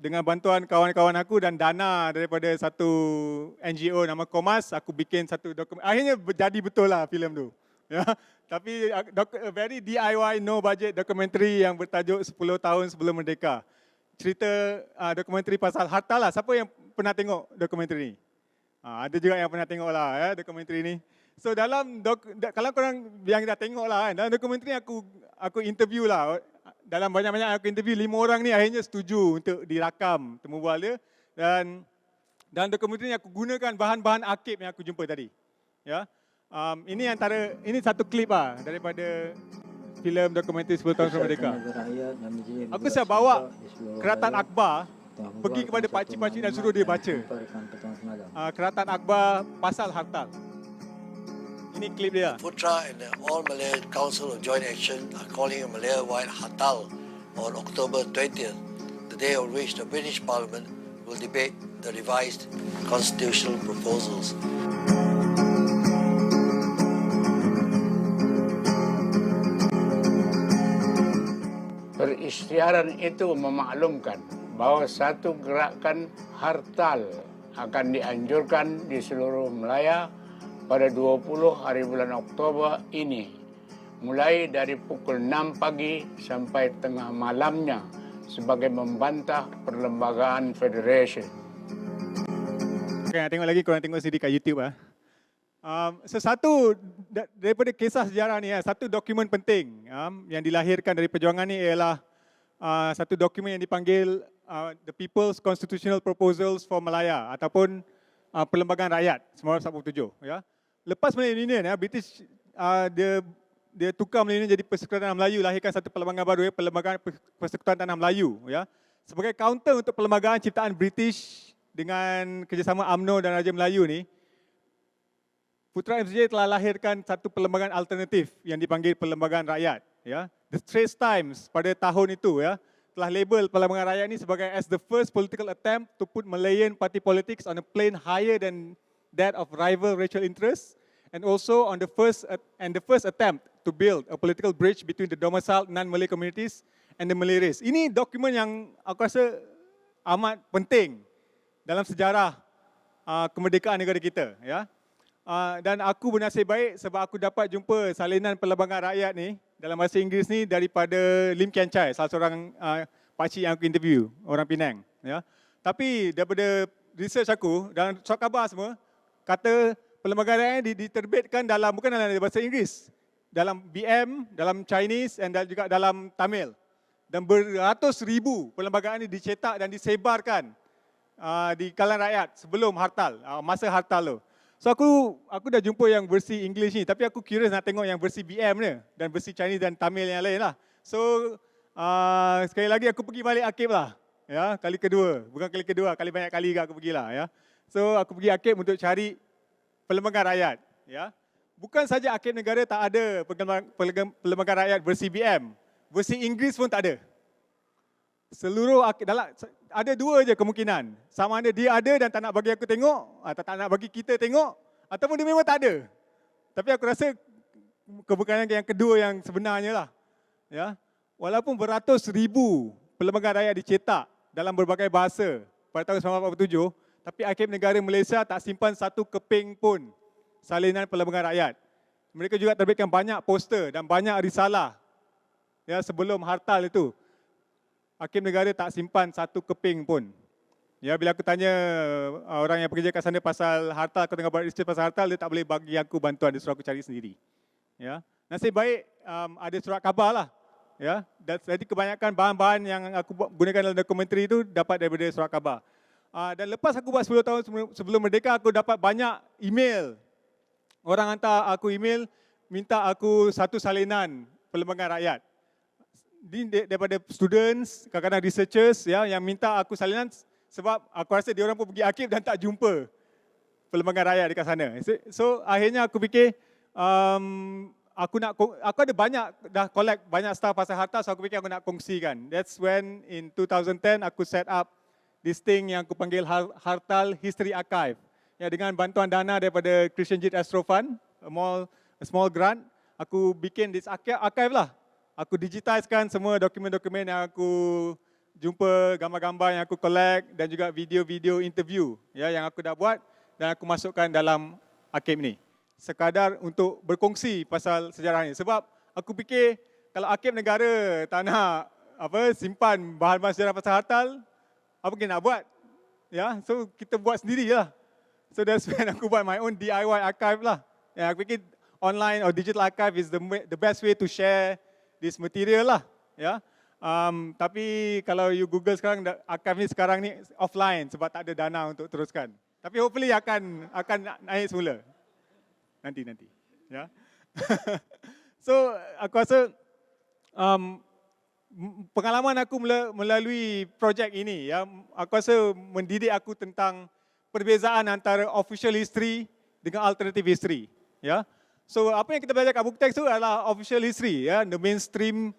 dengan bantuan kawan-kawan aku dan dana daripada satu NGO nama Komas, aku bikin satu dokumen. Akhirnya jadi betul lah filem tu. Ya. Tapi very DIY, no budget dokumentari yang bertajuk 10 tahun sebelum merdeka. Cerita dokumentari pasal hartal lah. Siapa yang pernah tengok dokumentari ni? Ada juga yang pernah tengok lah ya, dokumentari ni. So kalau korang yang dah tengok lah kan, dalam dokumentari aku interview lah. Dalam banyak-banyak aku interview 5 orang ni akhirnya setuju untuk dirakam temu bual dia. Dan dalam dokumentari ini aku gunakan bahan-bahan arkib yang aku jumpa tadi. Ya. Ini satu klip daripada filem dokumentari 10 tahun Merdeka. Aku saya bawa Keratan Akbar pergi kepada pakcik-pakcik dan suruh dia baca Keratan Akbar pasal hartal. Ini klip dia. Putra and the All Malay Council of Joint Action are calling a Malaya-wide hartal on October 20th, the day on which the British Parliament will debate the revised constitutional proposals. Peristiaran itu memaklumkan bahawa satu gerakan hartal akan dianjurkan di seluruh Melaya pada 20 hari bulan Oktober ini, mulai dari pukul 6 pagi sampai tengah malamnya sebagai membantah perlembagaan federation. Okay, tengok lagi, korang tengok sendiri kat YouTube. Satu daripada kisah sejarah ni, satu dokumen penting yang dilahirkan dari perjuangan ni ialah satu dokumen yang dipanggil The People's Constitutional Proposals for Malaya ataupun Perlembagaan Rakyat 1947. Ya. Lepas Malay Union, British dia tukar Malay Union jadi Persekutuan Tanah Melayu, lahirkan satu perlembagaan baru, Perlembagaan Persekutuan Tanah Melayu. Ya. Sebagai counter untuk perlembagaan ciptaan British dengan kerjasama UMNO dan Raja Melayu ni, Putra FJ telah lahirkan satu perlembagaan alternatif yang dipanggil Perlembagaan Rakyat. Ya. The Straits Times pada tahun itu telah label Perlembagaan Rakyat ini sebagai as the first political attempt to put Malayan party politics on a plane higher than that of rival racial interests, and also on the first attempt to build a political bridge between the domiciled non-Malay communities and the Malay race. Ini dokumen yang aku rasa amat penting dalam sejarah kemerdekaan negara kita. Ya. Dan aku bernasib baik sebab aku dapat jumpa salinan Perlembagaan Rakyat ni dalam bahasa Inggeris ni daripada Lim Kian Chai, salah seorang pakcik yang aku interview, orang Penang. Ya. Tapi daripada research aku dan surat khabar semua, kata Perlembagaan Rakyat ni diterbitkan bukan dalam bahasa Inggeris, dalam BM, dalam Chinese dan juga dalam Tamil. Dan beratus ribu perlembagaan ini dicetak dan disebarkan di kalangan rakyat sebelum hartal, masa hartal tu. So aku dah jumpa yang versi English ni, tapi aku curious nak tengok yang versi BM ni dan versi Chinese dan Tamil yang lain lah. So sekali lagi aku pergi balik arkib lah. Ya, kali kedua, bukan kali kedua, kali banyak kali aku pergi lah. Ya. So aku pergi arkib untuk cari Perlembagaan Rakyat. Ya. Bukan saja arkib negara tak ada Perlembagaan Rakyat versi BM, versi Inggeris pun tak ada. Seluruh ada dua je kemungkinan. Sama ada dia ada dan tak nak bagi aku tengok, atau tak nak bagi kita tengok, ataupun dia memang tak ada. Tapi aku rasa kemungkinan yang kedua yang sebenarnya lah. Ya. Walaupun beratus ribu Perlembagaan Rakyat dicetak dalam berbagai bahasa pada tahun 1947, tapi Arkib Negara Malaysia tak simpan satu keping pun salinan Perlembagaan Rakyat. Mereka juga terbitkan banyak poster dan banyak risalah sebelum hartal itu. Hakim negara tak simpan satu keping pun. Ya, bila aku tanya orang yang bekerja kat sana pasal hartal, aku tengah buat research pasal hartal, dia tak boleh bagi aku bantuan, dia suruh aku cari sendiri. Ya, nasib baik ada surat khabar lah. Ya, dan jadi kebanyakan bahan-bahan yang aku gunakan dalam dokumentari itu dapat daripada surat khabar. Dan lepas aku buat 10 tahun sebelum merdeka, aku dapat banyak email. Orang hantar aku email minta aku satu salinan Perlembagaan Rakyat. Daripada students, kadang-kadang researchers yang minta aku salinan sebab aku rasa dia orang pun pergi arkib dan tak jumpa Perlembagaan Rakyat dekat sana. So akhirnya aku fikir aku ada dah collect banyak stuff pasal harta, so aku fikir aku nak kongsikan. That's when in 2010 aku set up this thing yang aku panggil Hartal History Archive. Ya, dengan bantuan dana daripada Christian Jit Astro Fund, a small grant, aku bikin this archive lah. Aku digitizekan semua dokumen-dokumen yang aku jumpa, gambar-gambar yang aku collect dan juga video-video interview yang aku dah buat dan aku masukkan dalam arkib ni. Sekadar untuk berkongsi pasal sejarah ni. Sebab aku fikir kalau arkib negara tak nak simpan bahan-bahan sejarah pasal hartal, apa kita nak buat? Ya, so kita buat sendirilah. So that's when aku buat my own DIY archive lah. Ya, aku fikir online or digital archive is the best way to share this material lah. Ya. Tapi kalau you Google sekarang, archive ni sekarang ni offline sebab tak ada dana untuk teruskan. Tapi hopefully akan naik semula. Nanti. Ya. So aku rasa pengalaman aku melalui projek ini, ya, aku rasa mendidik aku tentang perbezaan antara official history dengan alternative history. Ya. So apa yang kita belajar kat buku teks tu adalah official history, ya, the mainstream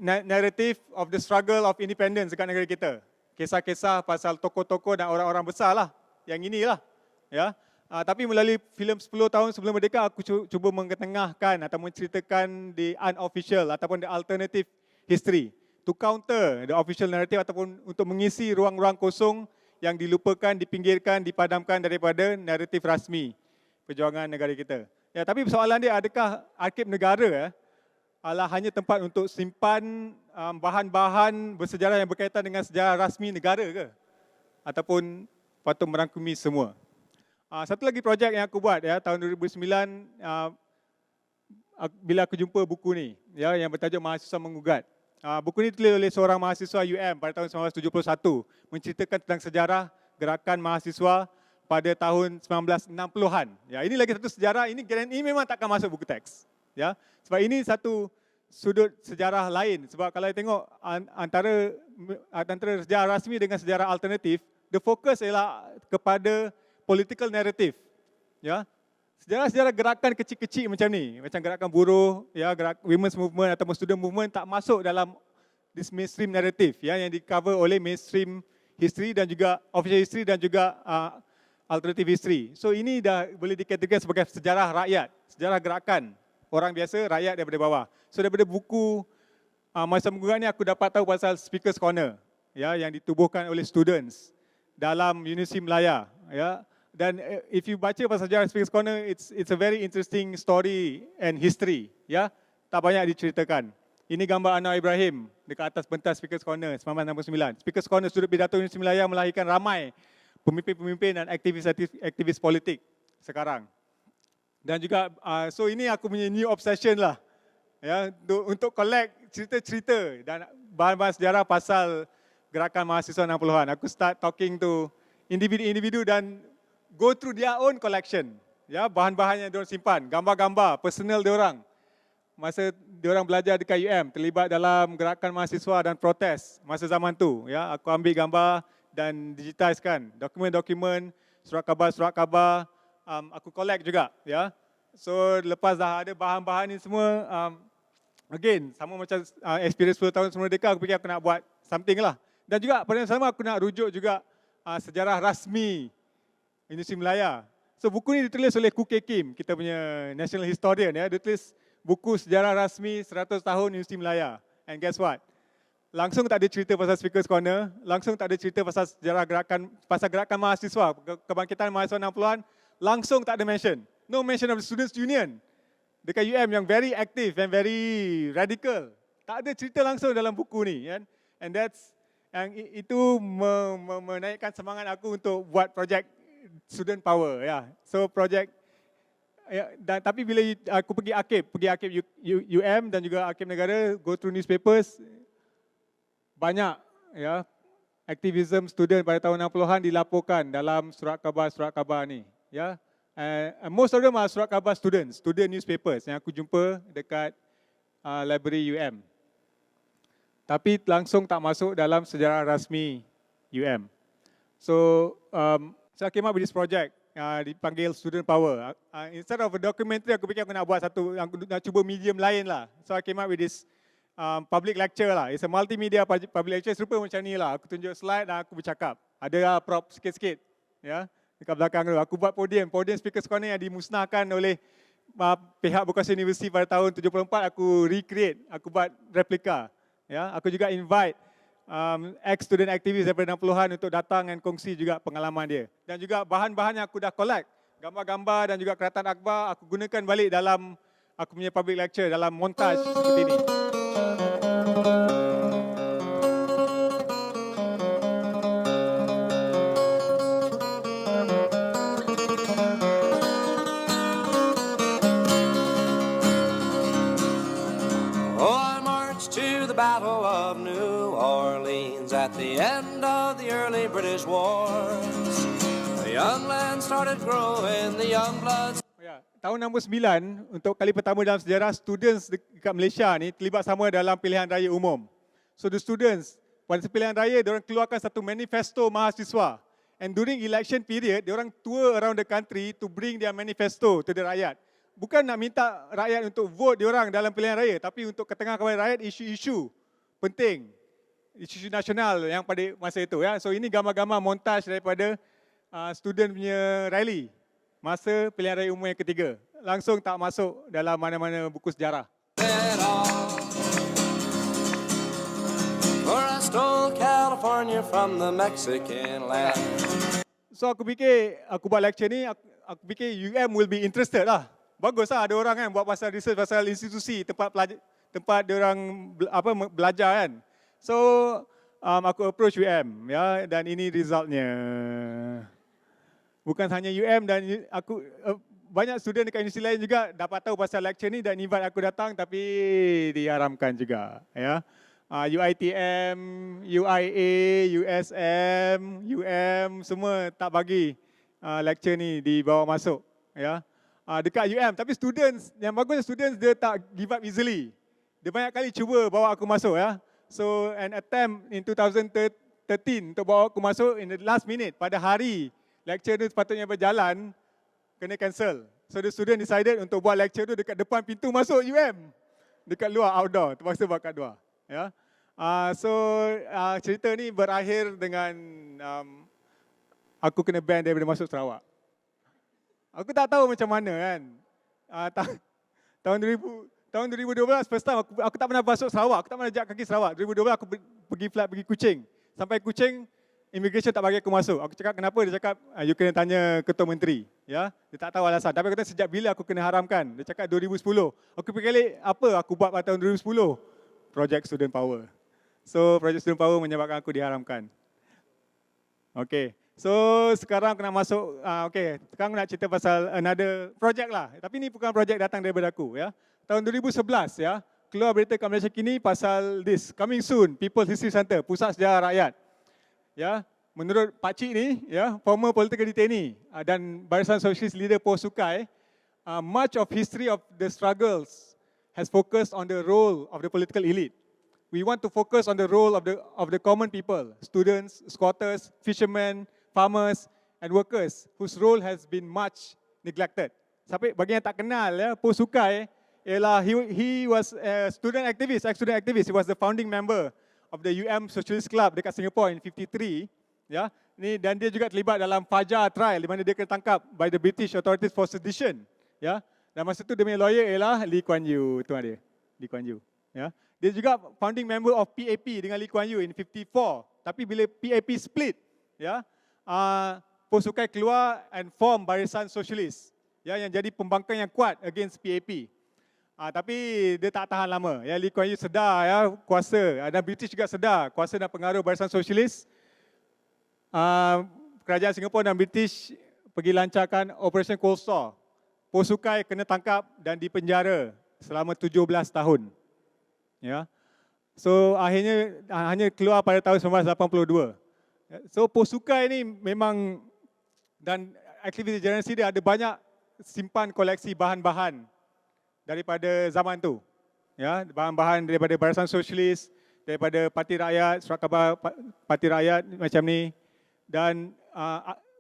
narrative of the struggle of independence dekat negara kita. Kisah-kisah pasal tokoh-tokoh dan orang-orang besar lah, yang inilah. Ya. Tapi melalui filem 10 tahun sebelum merdeka, aku cuba mengetengahkan atau menceritakan the unofficial ataupun the alternative history to counter the official narrative ataupun untuk mengisi ruang-ruang kosong yang dilupakan, dipinggirkan, dipadamkan daripada naratif rasmi perjuangan negara kita. Ya, tapi soalan dia, adakah arsip negara adalah hanya tempat untuk simpan bahan-bahan bersejarah yang berkaitan dengan sejarah rasmi negara ke? Ataupun patut merangkumi semua? Satu lagi projek yang aku buat, ya, tahun 2009, bila aku jumpa buku ni, ya, yang bertajuk Mahasiswa Mengugat. Buku ni ditulis oleh seorang mahasiswa UM pada tahun 1971, menceritakan tentang sejarah gerakan mahasiswa pada tahun 1960-an. Ya, ini lagi satu sejarah, ini memang takkan masuk buku teks. Ya, sebab ini satu sudut sejarah lain. Sebab kalau saya tengok antara sejarah rasmi dengan sejarah alternatif, the focus ialah kepada political narrative. Ya, sejarah-sejarah gerakan kecil-kecil macam ni, macam gerakan buruh, ya, women's movement atau student movement tak masuk dalam this mainstream narrative, ya, yang di cover oleh mainstream history dan juga official history dan juga alternative history. So ini dah boleh dikategorikan sebagai sejarah rakyat, sejarah gerakan orang biasa, rakyat daripada bawah. So daripada buku Mahasiswa Mengugat ni aku dapat tahu pasal Speakers Corner, ya, yang ditubuhkan oleh students dalam Universiti Melaya, ya. Dan if you baca pasal sejarah Speakers Corner, it's a very interesting story and history, ya. Tak banyak diceritakan. Ini gambar Anwar Ibrahim dekat atas pentas Speakers Corner 1969. Speakers Corner sudut pidato Universiti Melaya melahirkan ramai pemimpin-pemimpin dan aktivis politik sekarang. Dan juga so ini aku punya new obsession lah, ya, untuk collect cerita-cerita dan bahan-bahan sejarah pasal gerakan mahasiswa 60-an. Aku start talking to individu-individu dan go through their own collection, ya, bahan-bahan yang diorang simpan, gambar-gambar personal diorang masa diorang belajar dekat UM, terlibat dalam gerakan mahasiswa dan protes masa zaman tu, ya. Aku ambil gambar dan digitizekan dokumen-dokumen, surat khabar, aku collect juga, ya. So lepas dah ada bahan-bahan ni semua, again sama macam experience 10 tahun sebelum merdeka, aku fikir aku nak buat something lah. Dan juga pada masa sama aku nak rujuk juga sejarah rasmi Universiti Melaya. So buku ni ditulis oleh Ku Kek Kim, kita punya national historian, ya. Dia tulis buku sejarah rasmi 100 tahun Universiti Melaya. And guess what? Langsung tak ada cerita pasal Speakers Corner, langsung tak ada cerita pasal sejarah gerakan mahasiswa, kebangkitan mahasiswa 60-an, langsung tak ada mention. No mention of the Students' Union dekat UM yang very active and very radical. Tak ada cerita langsung dalam buku ni, kan? And itu menaikkan semangat aku untuk buat projek student power, ya. So projek, ya, tapi bila aku pergi arsip UM dan juga arsip negara, go through newspapers, banyak, ya, aktivism student pada tahun 60-an dilaporkan dalam surat khabar ni, ya. Most of them are surat khabar student newspapers yang aku jumpa dekat library UM. Tapi langsung tak masuk dalam sejarah rasmi UM. So I came up with this project, dipanggil Student Power. Instead of a documentary, aku fikir aku nak buat satu, aku nak cuba medium lain lah. So I came up with this public lecture lah. It's a multimedia public lecture, serupa macam ni lah. Aku tunjuk slide dan aku bercakap. Ada prop sikit-sikit, ya, dekat belakang tu. Aku buat podium Speakers Corner yang dimusnahkan oleh pihak berkuasa universiti pada tahun 74. Aku recreate, aku buat replika. Ya, aku juga invite ex-student aktivis daripada 60-an untuk datang dan kongsi juga pengalaman dia. Dan juga bahan-bahan yang aku dah collect, gambar-gambar dan juga keratan akhbar, aku gunakan balik dalam aku punya public lecture, dalam montage seperti ini. Oh, I marched to the Battle of New At the end of the early British wars, the young land started growing, the young bloods. Ya, tahun 69 untuk kali pertama dalam sejarah students dekat Malaysia ni terlibat sama dalam pilihan raya umum. So the students pada pilihan raya diorang keluarkan satu manifesto mahasiswa. And during election period, diorang tour around the country to bring their manifesto to the rakyat. Bukan nak minta rakyat untuk vote diorang dalam pilihan raya, tapi untuk ketengah kepada rakyat isu-isu penting, isu-isu nasional yang pada masa itu. Ya. So ini gambar-gambar montaj daripada student punya rally masa pilihan raya umum yang ketiga. Langsung tak masuk dalam mana-mana buku sejarah. For I stole California from the Mexican land. So aku fikir aku buat lecture ni, aku fikir UM will be interested lah. Bagus lah ada orang kan buat pasal research pasal institusi tempat diorang belajar kan. So aku approach UM ya, dan ini resultnya. Bukan hanya UM dan aku banyak student dekat universiti lain juga dapat tahu pasal lecture ni dan invite aku datang tapi diharamkan juga ya. UiTM, UIA, USM, semua tak bagi lecture ni dibawa masuk ya. Dekat UM, tapi students, yang bagusnya students dia tak give up easily. Dia banyak kali cuba bawa aku masuk ya. So an attempt in 2013 untuk bawa aku masuk in the last minute, pada hari lecture tu sepatutnya berjalan, kena cancel. So the student decided untuk buat lecture tu dekat depan pintu masuk UM. Dekat luar outdoor, terpaksa buat kat luar. Ya. Cerita ni berakhir dengan aku kena ban daripada masuk Sarawak. Aku tak tahu macam mana kan. Tahun 2012 first time aku tak pernah masuk Sarawak, aku tak pernah jejak kaki Sarawak. 2012 aku pergi flight pergi Kuching. Sampai Kuching, immigration tak bagi aku masuk. Aku cakap kenapa? Dia cakap you kena tanya Ketua Menteri. Ya, dia tak tahu alasan. Tapi aku kata sejak bila aku kena haramkan? Dia cakap 2010. Aku fikir apa aku buat pada tahun 2010? Project Student Power. So Project Student Power menyebabkan aku diharamkan. Okay. So sekarang aku nak masuk, sekarang aku nak cerita pasal another project lah. Tapi ni bukan project datang daripada aku ya. Tahun 2011 ya, keluar berita kat Malaysia kini pasal this, coming soon, People's History Center, Pusat Sejarah Rakyat. Ya, menurut Pak Cik ni, ya, former political detainee dan Barisan Sosialis leader Post Sukai, much of history of the struggles has focused on the role of the political elite. We want to focus on the role of the common people, students, squatters, fishermen, farmers and workers whose role has been much neglected. Sampai bagi yang tak kenal ya, Post Sukai ialah he was a student activist, ex-student activist. He was the founding member of the Socialist Club dekat Singapore in 53. Ya, ni dan dia juga terlibat dalam Fajar trial di mana dia kena tangkap by the British authorities for sedition. Ya, dan masa tu dia punya lawyer ialah Lee Kuan Yew, tuan dia, Lee Kuan Yew. Ya, dia juga founding member of PAP dengan Lee Kuan Yew in 54. Tapi bila PAP split, ya, Post Sukai keluar and form Barisan Sosialis, ya, yang jadi pembangkang yang kuat against PAP. Tapi dia tak tahan lama. Ya, Lee Kuan Yew sedar ya kuasa, dan British juga sedar kuasa dan pengaruh Barisan Sosialis. Kerajaan Singapura dan British pergi lancarkan Operation Cold Store. Post Sukai kena tangkap dan dipenjara selama 17 tahun. Ya. So akhirnya hanya keluar pada tahun 1982. So Post Sukai ni memang dan aktivis generasi dia ada banyak simpan koleksi bahan-bahan daripada zaman tu. Ya, bahan-bahan daripada Barisan Sosialis, daripada Parti Rakyat, surat khabar Parti Rakyat macam ni. Dan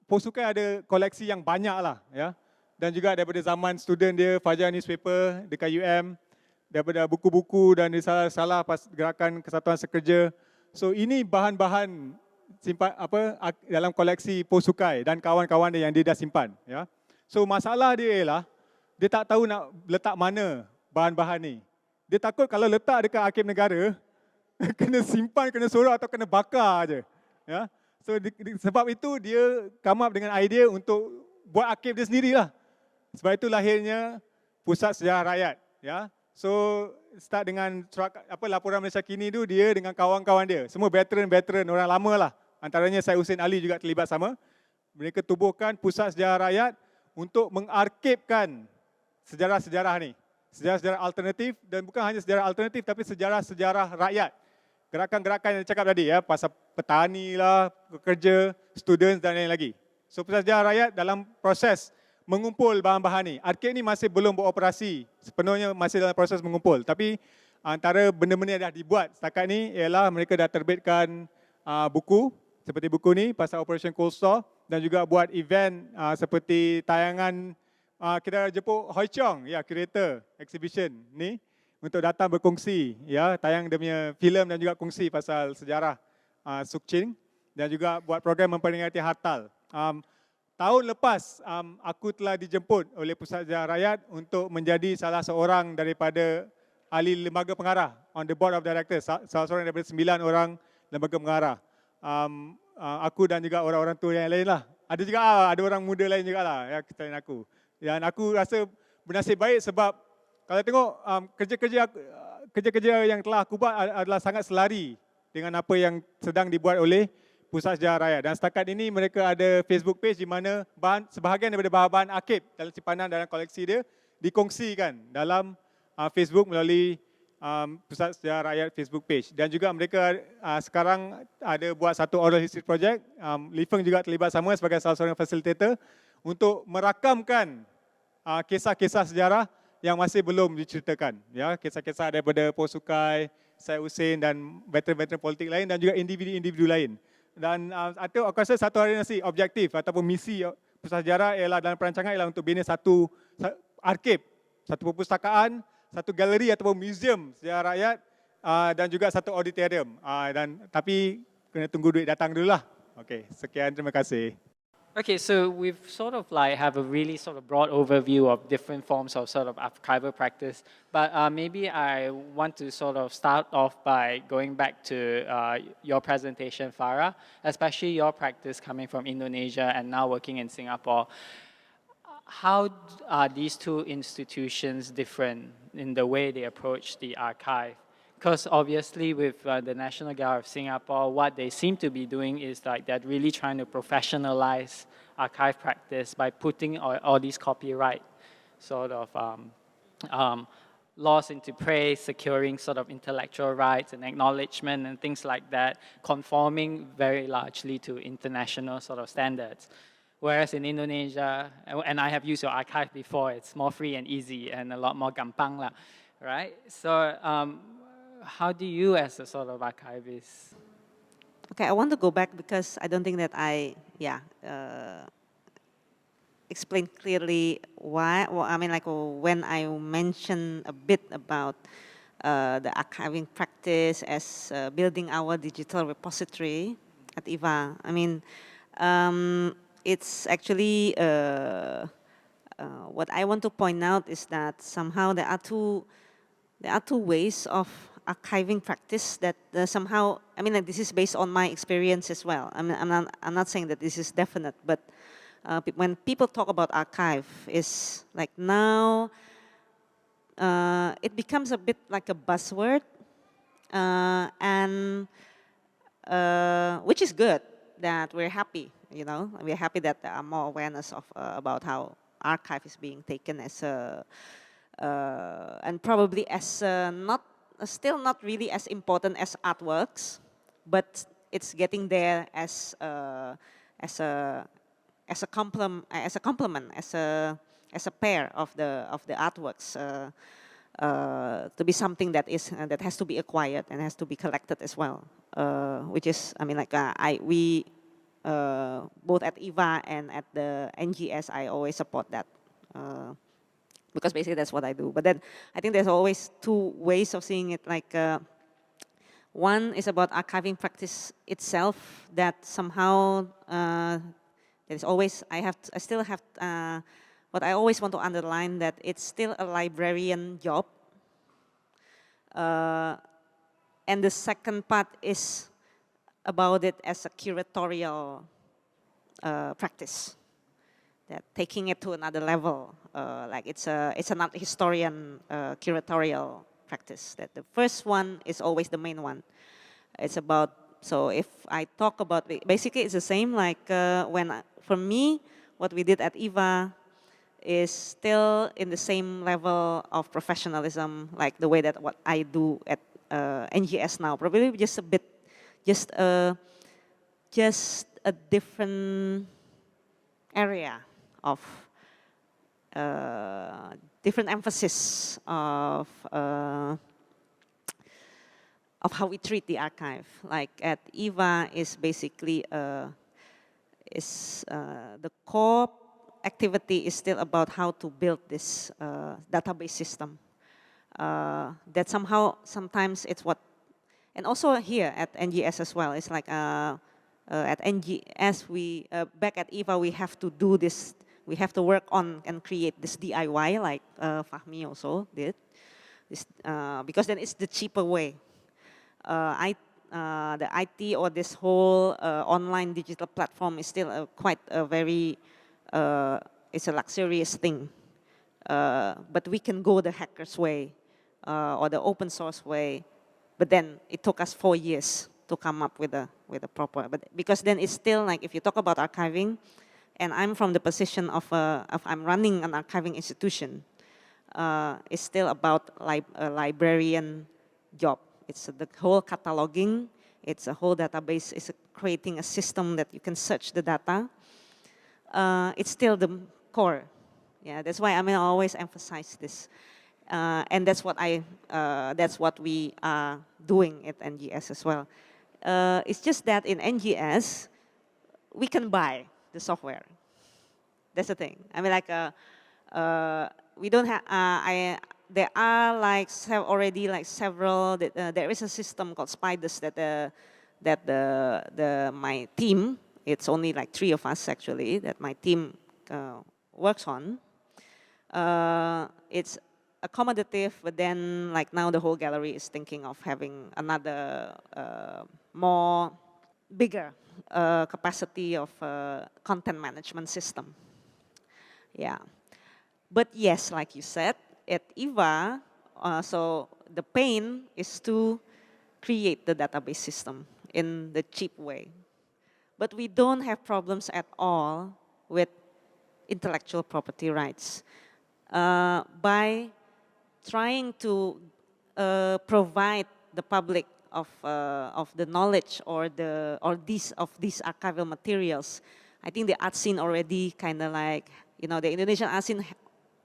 Post Sukai ada koleksi yang banyak lah. Ya. Dan juga daripada zaman student dia, Fajar Newspaper dekat UM, daripada buku-buku dan risalah-risalah Gerakan Kesatuan Sekerja. So ini bahan-bahan simpan dalam koleksi Post Sukai dan kawan-kawan dia yang dia dah simpan. Ya. So masalah dia ialah dia tak tahu nak letak mana bahan-bahan ni. Dia takut kalau letak dekat Arkiv Negara, kena simpan, kena sorok atau kena bakar aje. Ya. So sebab itu dia come up dengan idea untuk buat arkib dia sendirilah. Sebab itu lahirnya Pusat Sejarah Rakyat. Ya. So start dengan laporan Malaysia Kini tu dia dengan kawan-kawan dia. Semua veteran-veteran, orang lama lah. Antaranya Syed Hussein Ali juga terlibat sama. Mereka tubuhkan Pusat Sejarah Rakyat untuk mengarkibkan sejarah-sejarah ni. Sejarah-sejarah alternatif dan bukan hanya sejarah alternatif tapi sejarah-sejarah rakyat. gerakan-gerakan yang cakap tadi ya, pasal petani lah, pekerja, students dan lain lagi. So Pusat Sejarah Rakyat dalam proses mengumpul bahan-bahan ni. Arcade ni masih belum beroperasi, sepenuhnya masih dalam proses mengumpul. Tapi antara benda-benda yang dah dibuat setakat ni ialah mereka dah terbitkan buku, seperti buku ni pasal Operation Cold Store, dan juga buat event seperti tayangan kita jemput Hoi Chong, ya, curator exhibition ni untuk datang berkongsi, ya, tayang dia punya filem dan juga kongsi pasal sejarah Sukching, dan juga buat program memperingati Hartal. Tahun lepas aku telah dijemput oleh Pusat Sejarah Rakyat untuk menjadi salah seorang daripada ahli lembaga pengarah on the board of directors, salah seorang daripada 9 orang lembaga pengarah. Aku dan juga orang-orang tua yang lain lah. Ada juga ada orang muda lain juga lah ya, selain aku. Dan aku rasa bernasib baik sebab kalau tengok kerja-kerja yang telah aku buat adalah sangat selari dengan apa yang sedang dibuat oleh Pusat Sejarah Rakyat. Dan setakat ini mereka ada Facebook page di mana sebahagian daripada bahan-bahan arkib dalam simpanan dalam koleksi dia dikongsikan dalam Facebook melalui Pusat Sejarah Rakyat Facebook page. Dan juga mereka sekarang ada buat satu oral history project. Li Feng juga terlibat sama sebagai salah seorang facilitator untuk merakamkan kisah-kisah sejarah yang masih belum diceritakan. Ya, kisah-kisah daripada Posukai, Syed Hussein dan veteran-veteran politik lain dan juga individu-individu lain. Dan aku rasa satu hari nanti objektif ataupun misi Pusat Sejarah ialah dalam perancangan ialah untuk bina satu arkib, satu perpustakaan, satu galeri ataupun museum sejarah rakyat dan juga satu auditorium. Tapi kena tunggu duit datang dulu lah. Okey, sekian, terima kasih. Okay, so we've sort of like have a really sort of broad overview of different forms of sort of archival practice, but maybe I want to sort of start off by going back to your presentation, Farah, especially your practice coming from Indonesia and now working in Singapore. How are these two institutions different in the way they approach the archive? Because obviously with the National Gallery of Singapore, what they seem to be doing is like they're really trying to professionalize archive practice by putting all these copyright sort of laws into place, securing sort of intellectual rights and acknowledgement and things like that, conforming very largely to international sort of standards. Whereas in Indonesia, and I have used your archive before, it's more free and easy and a lot more gampang lah, right? So how do you as a sort of archivist? Okay, I want to go back because I don't think that I, explained clearly why. Well, I mean, like when I mentioned a bit about the archiving practice as building our digital repository at IVA, I mean, it's actually what I want to point out is that somehow there are two ways of archiving practice that somehow, I mean, like, this is based on my experience as well. I mean, I'm not saying that this is definite, but when people talk about archive, is like now it becomes a bit like a buzzword, and which is good. That we're happy, you know, we're happy that there are more awareness of about how archive is being taken as a and probably as still not really as important as artworks, but it's getting there as a complement, as a pair of the artworks to be something that has to be acquired and has to be collected as well. Which is, I mean, like we both at IVA and at the NGS, I always support that. Because basically that's what I do. But then I think there's always two ways of seeing it. Like one is about archiving practice itself, that somehow there's always, I still have, what I always want to underline, that it's still a librarian job. And the second part is about it as a curatorial practice. That taking it to another level, like it's an art historian curatorial practice. That the first one is always the main one. It's about, so if I talk about, basically it's the same, like for me, what we did at IVA is still in the same level of professionalism, like the way that what I do at NGS now. Probably just a bit, just a different area of different emphasis of how we treat the archive. Like at EVA is basically the core activity is still about how to build this database system. That sometimes it's what, and also here at NGS as well, it's like at NGS, back at EVA, we have to do this, we have to work on and create this DIY like Fahmi also did, because then it's the cheaper way. The IT or this whole online digital platform is still quite a very, it's a luxurious thing. But we can go the hacker's way or the open source way. But then it took us 4 years to come up with a proper, because then it's still like, if you talk about archiving, and I'm from the position of I'm running an archiving institution, it's still about a librarian job. It's the whole cataloging, it's a whole database, it's creating a system that you can search the data. It's still the core. Yeah, that's why I always emphasize this. And that's what we are doing at NGS as well. It's just that in NGS, we can buy the software. That's the thing. We don't have, there are already several, there is a system called Spiders that my team, it's only 3 of us actually, that my team works on. It's accommodative, but then now the whole gallery is thinking of having another more bigger capacity of content management system. Yeah. But yes, like you said, at EVA, so the pain is to create the database system in the cheap way. But we don't have problems at all with intellectual property rights. By trying to provide the public of the knowledge or these archival materials, I think the art scene already kind of the Indonesian art scene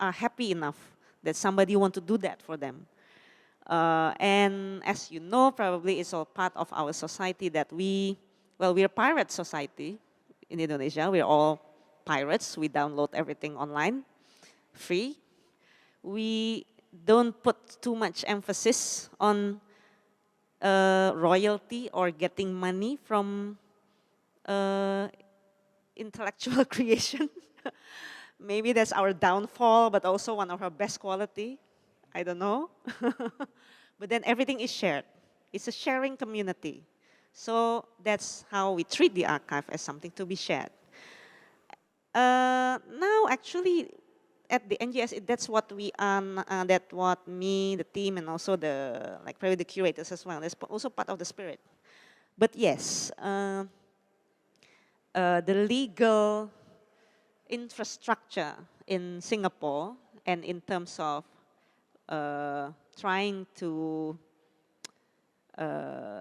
are happy enough that somebody want to do that for them. And as you know, probably it's all part of our society that we're a pirate society in Indonesia. We're all pirates. We download everything online, free. We don't put too much emphasis on royalty or getting money from intellectual creation. Maybe that's our downfall, but also one of our best quality. I don't know. But then everything is shared. It's a sharing community. So that's how we treat the archive, as something to be shared. Now, actually, at the NGS, that's what we that's what me, the team, and also probably the curators as well. That's also part of the spirit. But yes, the legal infrastructure in Singapore, and in terms of trying to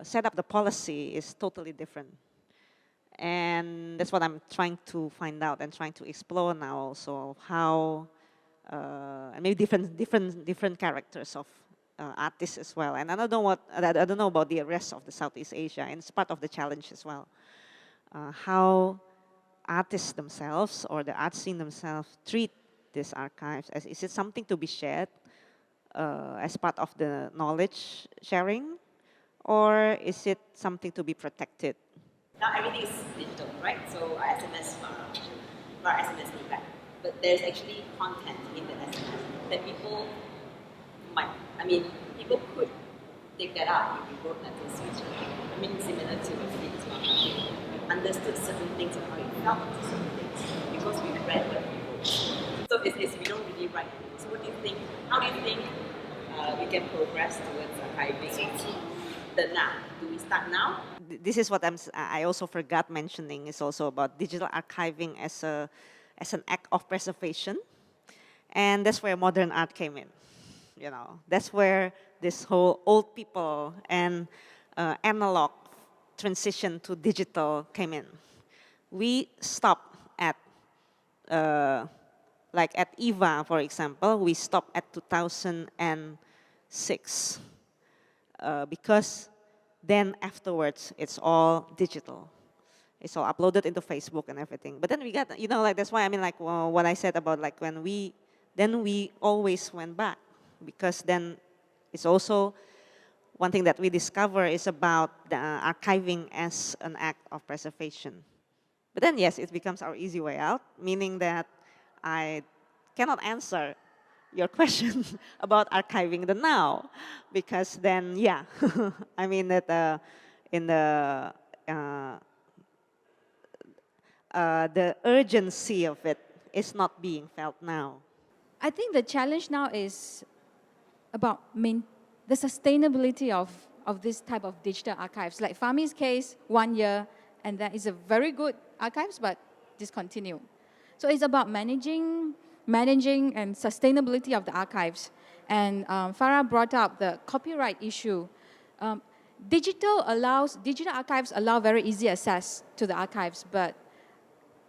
set up the policy, is totally different. And that's what I'm trying to find out and trying to explore now also, how and maybe different characters of artists as well. And I don't know about the rest of the Southeast Asia, and it's part of the challenge as well. How artists themselves or the art scene themselves treat these archives. Is it something to be shared as part of the knowledge sharing, or is it something to be protected? Now everything is digital, right? So our SMS, our SMS me back. But there's actually content in the SMS that people could take that out if you wrote letters, which, similar to what you did as well. You understood certain things and how you felt about certain things because we read what you wrote. So we don't really write. So what do you think? How do you think we can progress towards archiving the now? Do we start now? This is what I also forgot mentioning, is also about digital archiving as an act of preservation, and that's where modern art came in. you know. That's where this whole old people and analog transition to digital came in. We stopped at, like at EVA, for example, we stopped at 2006 because then afterwards it's all digital. It's all uploaded into Facebook and everything. But then we got, you know, like that's why I mean, like well, what I said about like when we always went back, because then it's also one thing that we discover is about the archiving as an act of preservation. But then yes, it becomes our easy way out, meaning that I cannot answer your question about archiving the now, because then yeah, I mean that in the urgency of it is not being felt now. I think the challenge now is about the sustainability of this type of digital archives. Like Fahmi's case, 1 year, and that is a very good archives, but discontinued. So it's about managing and sustainability of the archives. And Farah brought up the copyright issue. Digital archives allow very easy access to the archives, but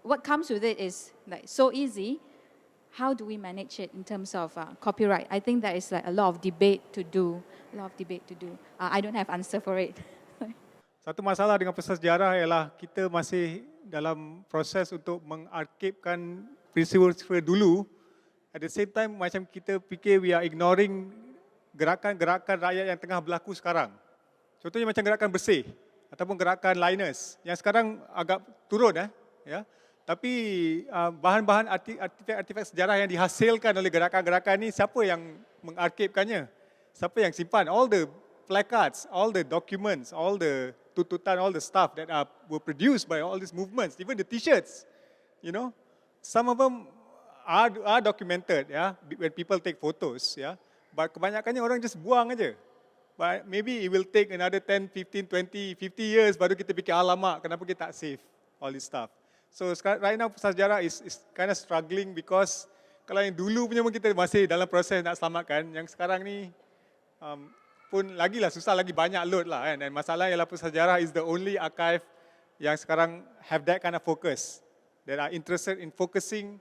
what comes with it is like so easy. How do we manage it in terms of copyright? I think there is like a lot of debate to do. I don't have answer for it. Satu masalah dengan pusat sejarah ialah kita masih dalam proses untuk mengarkibkan peristiwa-peristiwa dulu. At the same time, macam kita fikir we are ignoring gerakan-gerakan rakyat yang tengah berlaku sekarang. Contohnya macam gerakan bersih ataupun gerakan Linus yang sekarang agak turun. Ya. Tapi bahan-bahan artifak sejarah yang dihasilkan oleh gerakan-gerakan ini, siapa yang mengarkibkannya? Siapa yang simpan? All the placards, all the documents, all the tututan, all the stuff that were produced by all these movements, even the t-shirts, you know, some of them are documented, yeah, when people take photos, yeah, but kebanyakannya orang just buang aja. But maybe it will take another 10, 15, 20, 50 years baru kita fikir, alamak, kenapa kita tak save all this stuff. So right now pusat sejarah is kind of struggling because kalau yang dulu punya pun kita masih dalam proses nak selamatkan, yang sekarang ni pun lagilah susah, lagi banyak load lah kan. Dan masalah ialah pusat sejarah is the only archive yang sekarang have that kind of focus, that are interested in focusing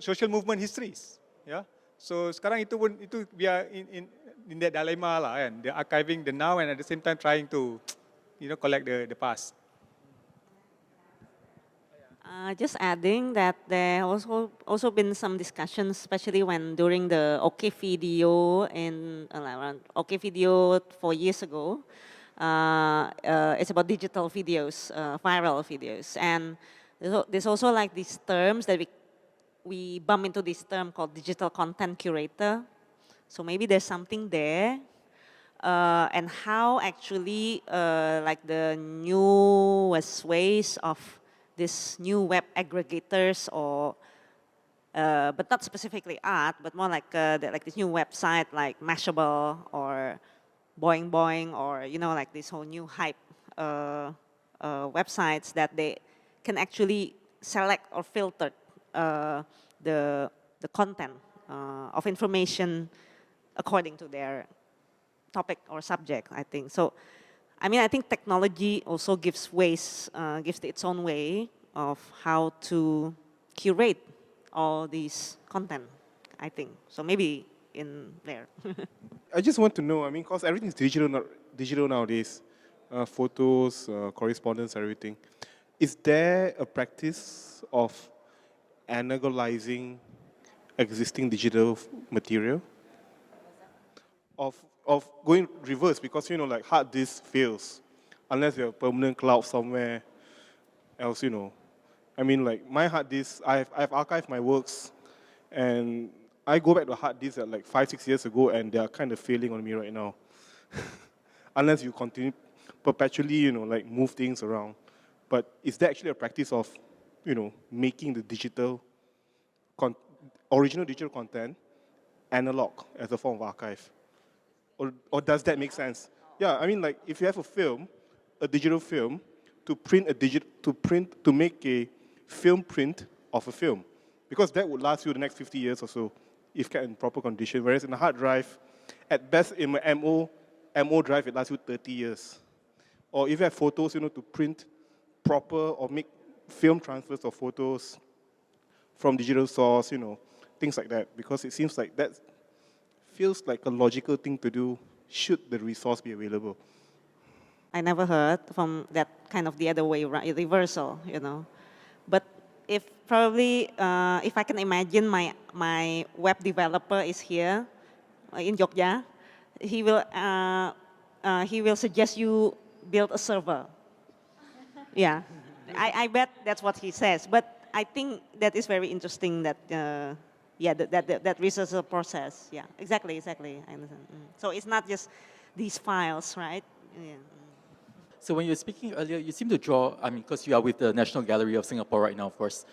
social movement histories. Yeah. So sekarang itu we are in that dilemma lah kan, the archiving the now and at the same time trying to, you know, collect the past. Just adding that there also been some discussions, especially when during the OK video around OK video 4 years ago. It's about digital videos, viral videos, and there's also like these terms that we bump into this term called digital content curator. So maybe there's something there, and how actually like the newest ways of these new web aggregators, or but not specifically art, but more like this new website like Mashable or Boing Boing, or you know, like this whole new hype websites that they can actually select or filter the content of information according to their topic or subject, I think. So, I mean, I think technology also gives its own way of how to curate all these content, I think. So maybe in there. I just want to know, I mean, because everything's digital nowadays, photos, correspondence, everything. Is there a practice of analogizing existing digital material? Of going reverse, because, you know, like hard disk fails unless you have permanent cloud somewhere else, you know. I mean, like my hard disk, I've archived my works, and I go back to hard disks at like 5-6 years ago, and they are kind of failing on me right now. Unless you continue perpetually, you know, like move things around. But is there actually a practice of, you know, making the original digital content analog as a form of archive? Or does that make sense? Yeah, I mean, like if you have a digital film, to make a film print of a film, because that would last you the next 50 years or so. if kept in proper condition. Whereas in a hard drive, at best in my MO drive, it lasts you 30 years. Or if you have photos, to print proper or make film transfers of photos from digital source, things like that. Because it seems like that feels like a logical thing to do should the resource be available. I never heard from that kind of the other way, reversal, But if I can imagine my web developer is here in Jogja, he will suggest you build a server. Yeah, I bet that's what he says. But I think that is very interesting that, that research process. Yeah, exactly, I understand. So it's not just these files, right? Yeah. So when you were speaking earlier, you seem to draw, because you are with the National Gallery of Singapore right now, of course,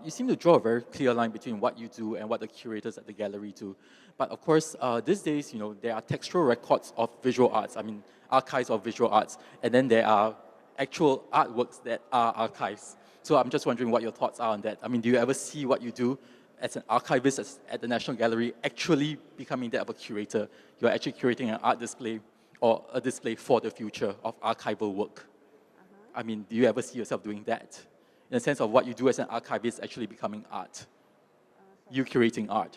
you seem to draw a very clear line between what you do and what the curators at the gallery do. But of course, these days, there are textual records of visual arts, archives of visual arts, and then there are actual artworks that are archives. So I'm just wondering what your thoughts are on that. Do you ever see what you do as an archivist at the National Gallery actually becoming that of a curator? You're actually curating an art display or a display for the future of archival work. Do you ever see yourself doing that? In the sense of what you do as an archivist actually becoming art, you curating art.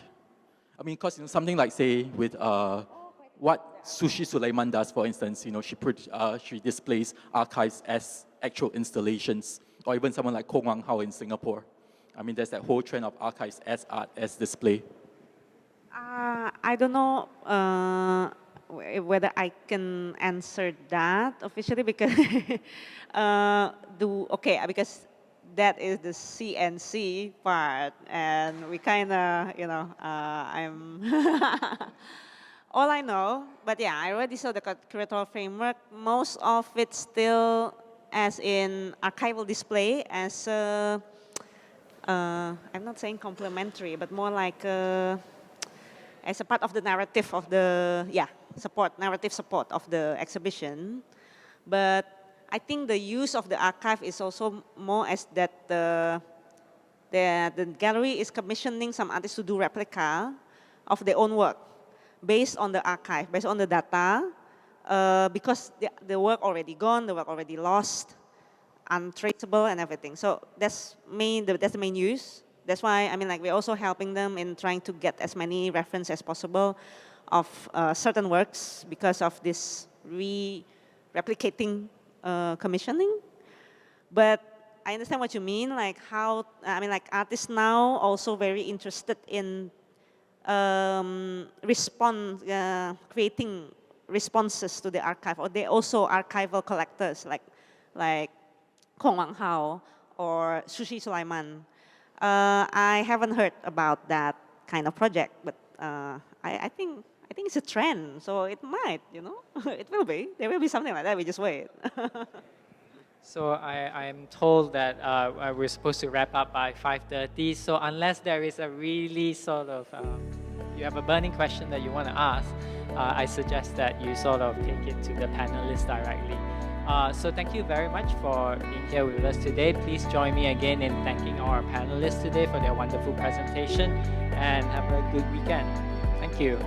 Because something like, say, with what Sushi Sulaiman does, for instance, she displays archives as actual installations, or even someone like Kong Wang Hao in Singapore. There's that whole trend of archives as art, as display. I don't know whether I can answer that officially because because that is the CNC part, and we kind of, I'm all I know. But yeah, I already saw the curatorial framework. Most of it still as in archival display as I'm not saying complementary, but more like as a part of the narrative of the narrative support of the exhibition. But I think the use of the archive is also more as that the gallery is commissioning some artists to do replica of their own work based on the archive, based on the data, because the work already gone, the work already lost, untraceable and everything. So that's the main use. That's why, we're also helping them in trying to get as many references as possible of certain works because of this replicating commissioning. But I understand what you mean, like how, artists now also very interested in creating responses to the archive, or they also archival collectors like Kong Wang Hao or Sushi Sulaiman. I haven't heard about that kind of project, but I think it's a trend, so it might, it will be. There will be something like that. We just wait. So I'm told that we're supposed to wrap up by 5:30. So unless there is a really sort of you have a burning question that you want to ask, I suggest that you sort of take it to the panelists directly. So thank you very much for being here with us today. Please join me again in thanking our panelists today for their wonderful presentation, and have a good weekend. Thank you.